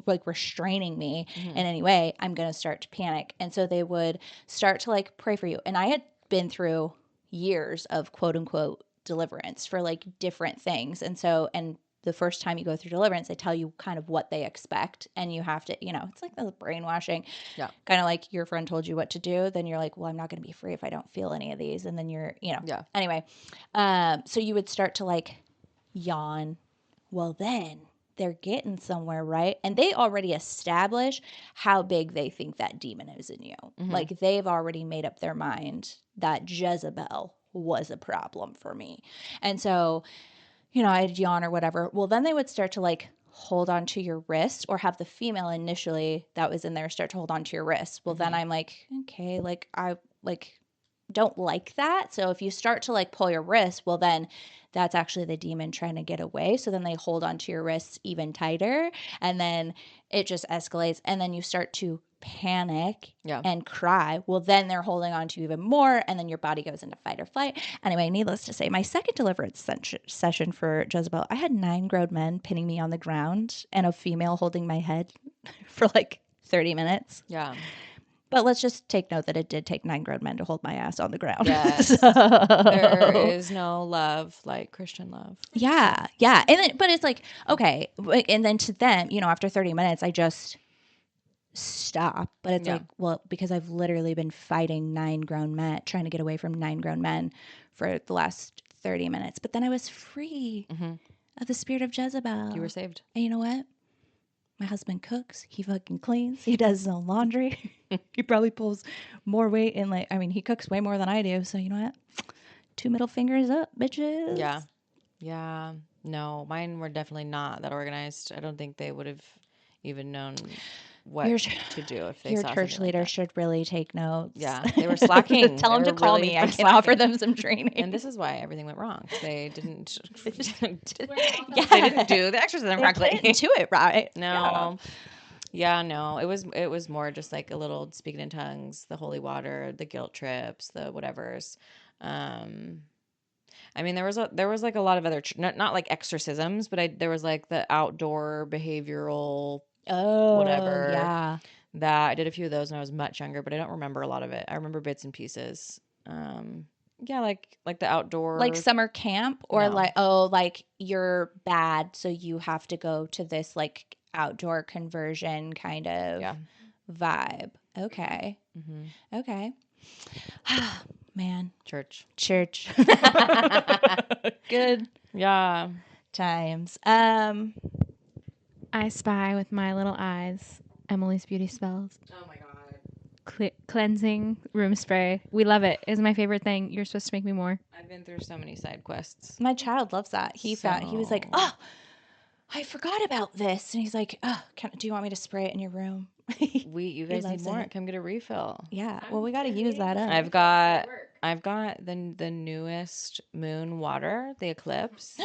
like restraining me in any way, I'm going to start to panic. And so they would start to like pray for you. And I had been through years of quote unquote deliverance for like different things. And so, and the first time you go through deliverance, they tell you kind of what they expect, and you have to, it's like the brainwashing. Yeah. Kind of like your friend told you what to do, then you're like, well, I'm not going to be free if I don't feel any of these. And then you're, Yeah. Anyway, so you would start to like yawn. Well, then they're getting somewhere, right? And they already establish how big they think that demon is in you. Like they've already made up their mind that Jezebel was a problem for me. And so, I'd yawn or whatever. Well, then they would start to like hold on to your wrist, or have the female initially that was in there start to hold on to your wrist. Well, then I'm like, okay, like I like don't like that. So if you start to like pull your wrist, well, then that's actually the demon trying to get away. So then they hold on to your wrists even tighter, and then it just escalates, and then you start to panic and cry. Well, then they're holding on to you even more, and then your body goes into fight or flight. Anyway, needless to say, my second deliverance session for Jezebel, I had 9 grown men pinning me on the ground and a female holding my head for like 30 minutes. Yeah. But let's just take note that it did take 9 grown men to hold my ass on the ground. Yes. There is no love like Christian love. Yeah. Yeah. And then, but it's like, okay. And then to them, after 30 minutes, I just stop, but it's like, well, because I've literally been fighting 9 grown men, trying to get away from 9 grown men for the last 30 minutes. But then I was free of the spirit of Jezebel. You were saved. And you know what? My husband cooks. He fucking cleans. He does his own laundry. He probably pulls more weight in, like, I mean, he cooks way more than I do. So you know what? 2 middle fingers up, bitches. Yeah. Yeah. No, mine were definitely not that organized. I don't think they would have even known what to do if they your saw church something leader like should really take notes. Yeah, they were slacking. Tell them to call really me. I can slacking. offer them some training. And this is why everything went wrong. They didn't. They didn't do the exorcism correctly. They didn't do it right. No. Yeah, no. It was more just like a little speaking in tongues, the holy water, the guilt trips, the whatevers. I mean, there was like a lot of other not like exorcisms, but there was like the outdoor behavioral whatever. Yeah. That I did a few of those when I was much younger, but I don't remember a lot of it. I remember bits and pieces. Yeah, like the outdoor, like summer camp, or like you're bad, so you have to go to this like outdoor conversion kind of vibe. Okay. Okay. Man. Church. Good. Yeah. Times. I spy with my little eyes Emily's beauty spells. Oh my god. Cleansing room spray. We love it. It's my favorite thing. You're supposed to make me more. I've been through so many side quests. My child loves that. He was like, oh, I forgot about this. And he's like, oh, do you want me to spray it in your room? You guys need more. Come get a refill. Yeah. Well, we got to use that up. I've got the newest moon water, the Eclipse.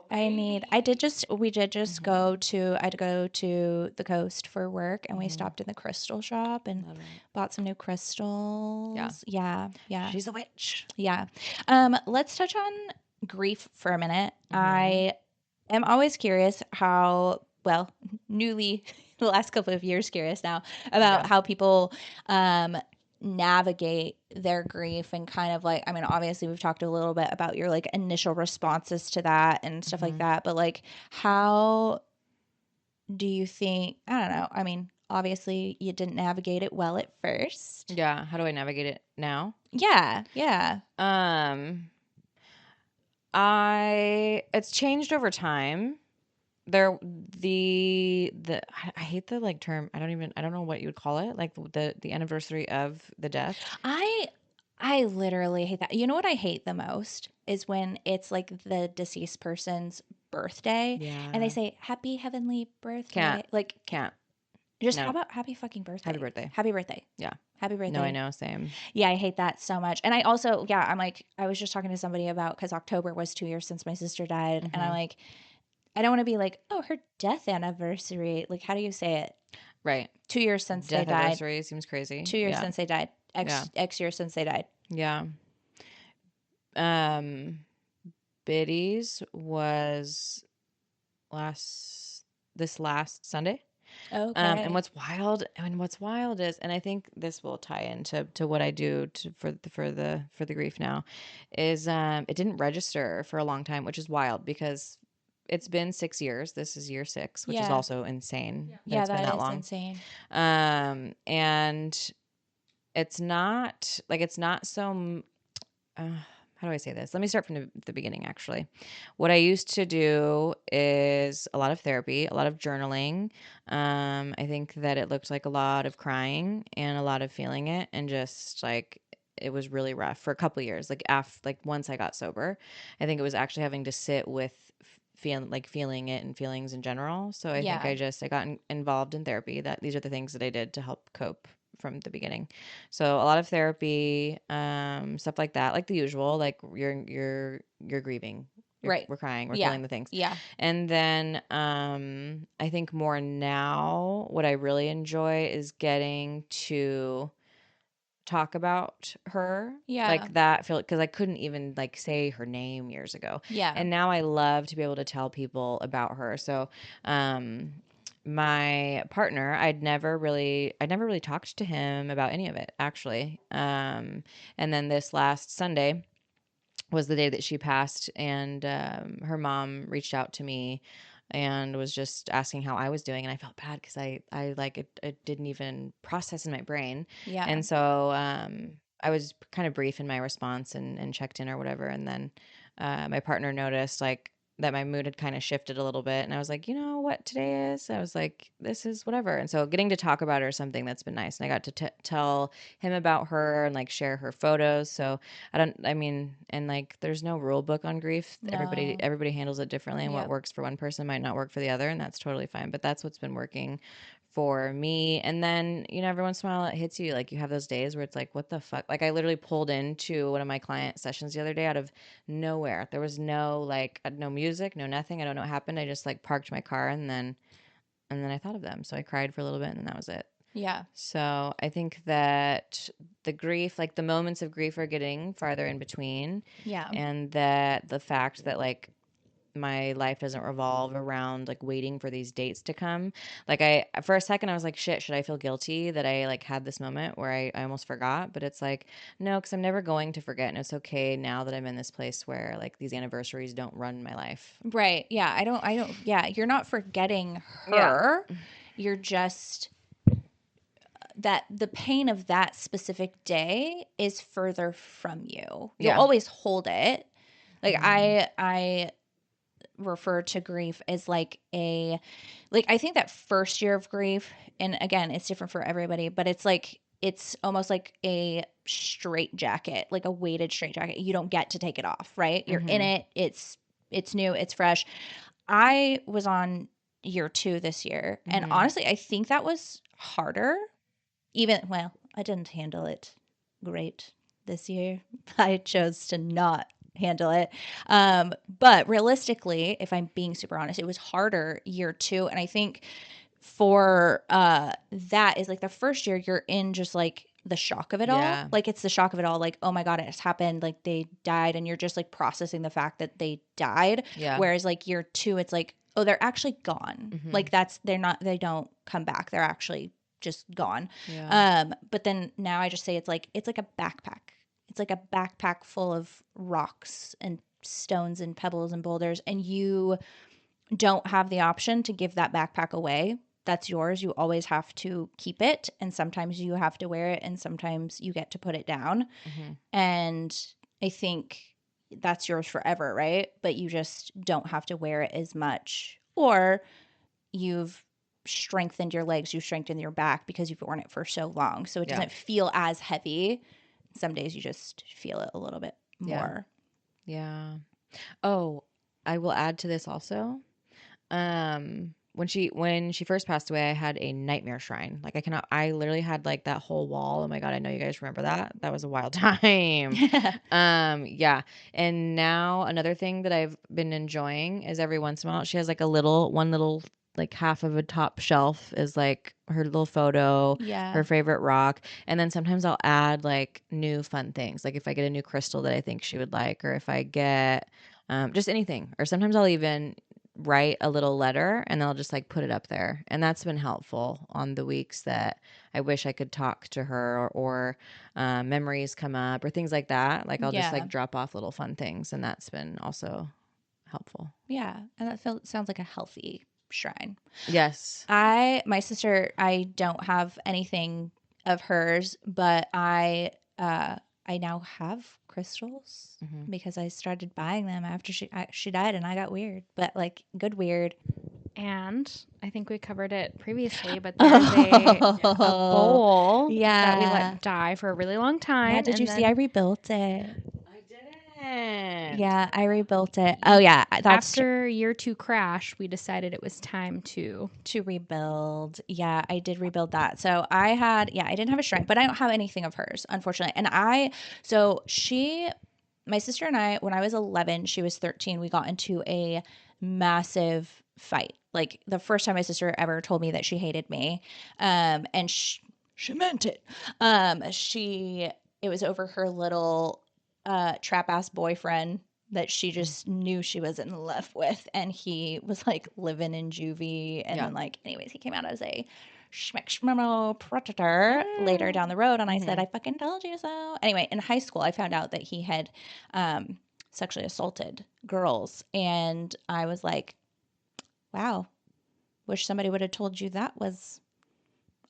I did just go to the coast for work, and we stopped in the crystal shop and bought some new crystals. Yeah. She's a witch. Yeah. Let's touch on grief for a minute. I am always curious how, well, the last couple of years curious now about how people navigate their grief, and kind of like, I mean, obviously we've talked a little bit about your like initial responses to that and stuff like that, but like, how do you think, I don't know, I mean, obviously you didn't navigate it well at first. Yeah. How do I navigate it now? Yeah. It's changed over time. I hate the like term. I don't know what you would call it. Like the anniversary of the death. I literally hate that. You know what I hate the most is when it's like the deceased person's birthday, and they say happy heavenly birthday. Can't. Just how about happy fucking birthday? Happy birthday. Yeah. Happy birthday. No, I know. Same. Yeah, I hate that so much. And I also, I'm like, I was just talking to somebody about, because October was 2 years since my sister died, and I'm like, I don't want to be like, oh, her death anniversary. Like, how do you say it? Right. 2 years since they died. Death anniversary seems crazy. 2 years since they died. X years since they died. Yeah. Biddy's was this last Sunday. Okay. And what's wild is, and I think this will tie into what I do for the grief now, is it didn't register for a long time, which is wild because it's been 6 years. This is year 6, which is also insane. Yeah, it's been that long. Insane. And it's not so. How do I say this? Let me start from the beginning, actually. What I used to do is a lot of therapy, a lot of journaling. I think that it looked like a lot of crying and a lot of feeling it, and just like it was really rough for a couple of years. Like once I got sober, I think it was actually having to sit with feeling it and feelings in general. So I think I got involved in therapy. That these are the things that I did to help cope from the beginning. So a lot of therapy, stuff like that, like the usual, like you're grieving, we're crying, we're feeling the things. Yeah. And then I think more now what I really enjoy is getting to talk about her. Like that feel, because I couldn't even like say her name years ago. Yeah. And now I love to be able to tell people about her. So my partner, I'd never really talked to him about any of it, actually. And then this last Sunday was the day that she passed, and her mom reached out to me and was just asking how I was doing, and I felt bad because I like it didn't even process in my brain. Yeah. And so I was kind of brief in my response and checked in or whatever, and then my partner noticed like that my mood had kind of shifted a little bit, and I was like, you know what today is? I was like, this is whatever. And so getting to talk about her is something that's been nice, and I got to tell him about her and like share her photos. So I mean, and like there's no rule book on grief. No. Everybody handles it differently, and Yep. what works for one person might not work for the other, and that's totally fine. But that's what's been working for me. And then, you know, every once in a while it hits you, like you have those days where it's like, what the fuck? Like I literally pulled into one of my client sessions the other day out of nowhere. There was no like no music, no nothing. I don't know what happened. I just like parked my car, and then I thought of them. So I cried for a little bit, and then that was it. Yeah. So I think that the grief, like the moments of grief are getting farther in between. Yeah. And that the fact that like my life doesn't revolve around like waiting for these dates to come. Like for a second I was like, shit, should I feel guilty that I like had this moment where I almost forgot? But it's like, no, because I'm never going to forget. And it's okay now that I'm in this place where like these anniversaries don't run my life. Right. Yeah. I don't, yeah. You're not forgetting her. Yeah. You're just, that the pain of that specific day is further from you. You'll always hold it. Like I refer to grief as like I think that first year of grief, and again, it's different for everybody, but it's like, it's almost like a straight jacket, like a weighted straight jacket. You don't get to take it off, right? You're in it. It's new. It's fresh. I was on year 2 this year. And honestly, I think that was harder. I didn't handle it great this year. I chose to not handle it. But realistically, if I'm being super honest, it was harder year 2. And I think for that is like the first year you're in just like the shock of it all. Like it's the shock of it all. Like, oh my God, it's happened. Like they died, and you're just like processing the fact that they died. Yeah. Whereas like year 2, it's like, oh, they're actually gone. Like they don't come back. They're actually just gone. Yeah. But then now I just say it's like a backpack. It's like a backpack full of rocks and stones and pebbles and boulders, and you don't have the option to give that backpack away. That's yours. You always have to keep it, and sometimes you have to wear it, and sometimes you get to put it down. And I think that's yours forever, right? But you just don't have to wear it as much, or you've strengthened your legs, you've strengthened your back because you've worn it for so long. So it doesn't feel as heavy. Some days you just feel it a little bit more. Yeah. Oh, I will add to this also. When she first passed away, I had a nightmare shrine. Like I literally had like that whole wall. Oh my God, I know you guys remember that. That was a wild time. Yeah. And now another thing that I've been enjoying is every once in a while she has like one little like half of a top shelf is like her little photo, her favorite rock. And then sometimes I'll add like new fun things. Like if I get a new crystal that I think she would like, or if I get just anything, or sometimes I'll even write a little letter and I'll just like put it up there. And that's been helpful on the weeks that I wish I could talk to her, or memories come up or things like that. Like I'll just like drop off little fun things, and that's been also helpful. Yeah. And that sounds like a healthy shrine. Yes. My sister, I don't have anything of hers, but I now have crystals because I started buying them after she died, and I got weird, but like good weird. And I think we covered it previously, but there's a bowl that we let die for a really long time. Yeah, did you see I rebuilt it? I didn't. Yeah, I rebuilt it. Oh yeah, after year 2 crash, we decided it was time to rebuild. Yeah, I did rebuild that. So I didn't have a shrine, but I don't have anything of hers, unfortunately. And my sister and I, when I was 11, she was 13, we got into a massive fight. Like the first time my sister ever told me that she hated me. And she meant it. It was over her little trap ass boyfriend that she just knew she was in love with, and he was like living in juvie, and then like anyways he came out as a schmexmemo predator later down the road, and I said, I fucking told you so. Anyway, in high school I found out that he had sexually assaulted girls, and I was like, wow, wish somebody would have told you that was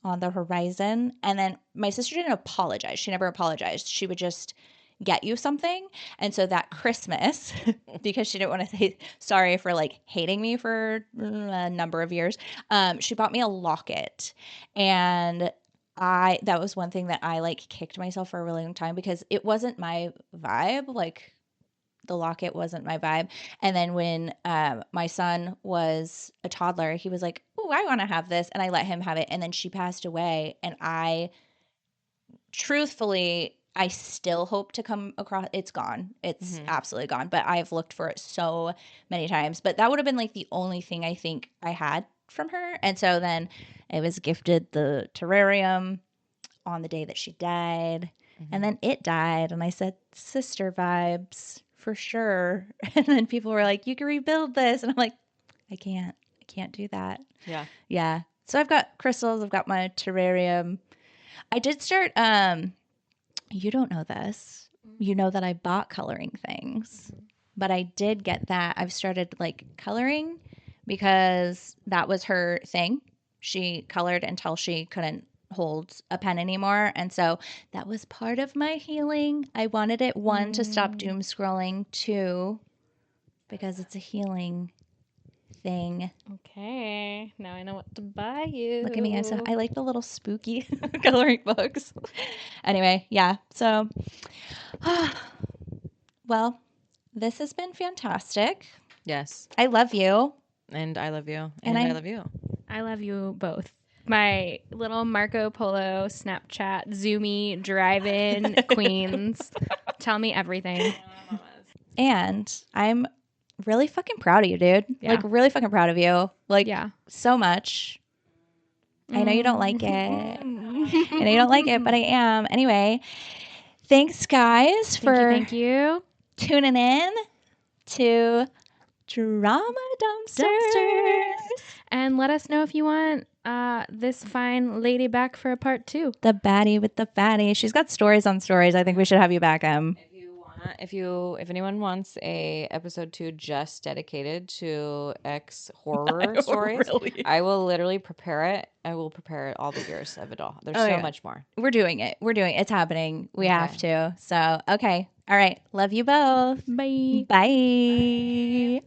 on the horizon. And then my sister didn't apologize. She never apologized. She would just get you something. And so that Christmas, because she didn't want to say sorry for like hating me for a number of years, she bought me a locket. And that was one thing that I like kicked myself for a really long time because it wasn't my vibe. Like the locket wasn't my vibe. And then when my son was a toddler, he was like, "Oh, I want to have this," and I let him have it. And then she passed away, and I still hope to come across. It's gone. It's absolutely gone. But I've looked for it so many times. But that would have been like the only thing I think I had from her. And so then I was gifted the terrarium on the day that she died. And then it died. And I said, sister vibes for sure. And then people were like, you can rebuild this. And I'm like, I can't do that. Yeah. Yeah. So I've got crystals. I've got my terrarium. I did start, you don't know this. You know that I bought coloring things, but I did get that. I've started like coloring because that was her thing. She colored until she couldn't hold a pen anymore. And so that was part of my healing. I wanted it, one, to stop doom scrolling, two, because it's a healing thing. Okay, now I know what to buy you. Look at me. I like the little spooky coloring books. Anyway, yeah. So, well, this has been fantastic. Yes. I love you. And I love you. And I love you. I love you both. My little Marco Polo Snapchat Zoomy drive-in queens. Tell me everything. And I'm really fucking proud of you, dude. Yeah. Like, really fucking proud of you. Like, Yeah. so much. I know you don't like it. I know you don't like it, but I am. Anyway, thanks, guys, Thank you. tuning in to Drama Dumpsters. And let us know if you want this fine lady back for a part 2. The baddie with the fatty. She's got stories on stories. I think we should have you back, If anyone wants a episode 2 just dedicated to ex horror stories, really? I will literally prepare it. I will prepare all the years of it all. There's so much more. We're doing it. It's happening. We have to. So, okay. All right. Love you both. Bye. Bye.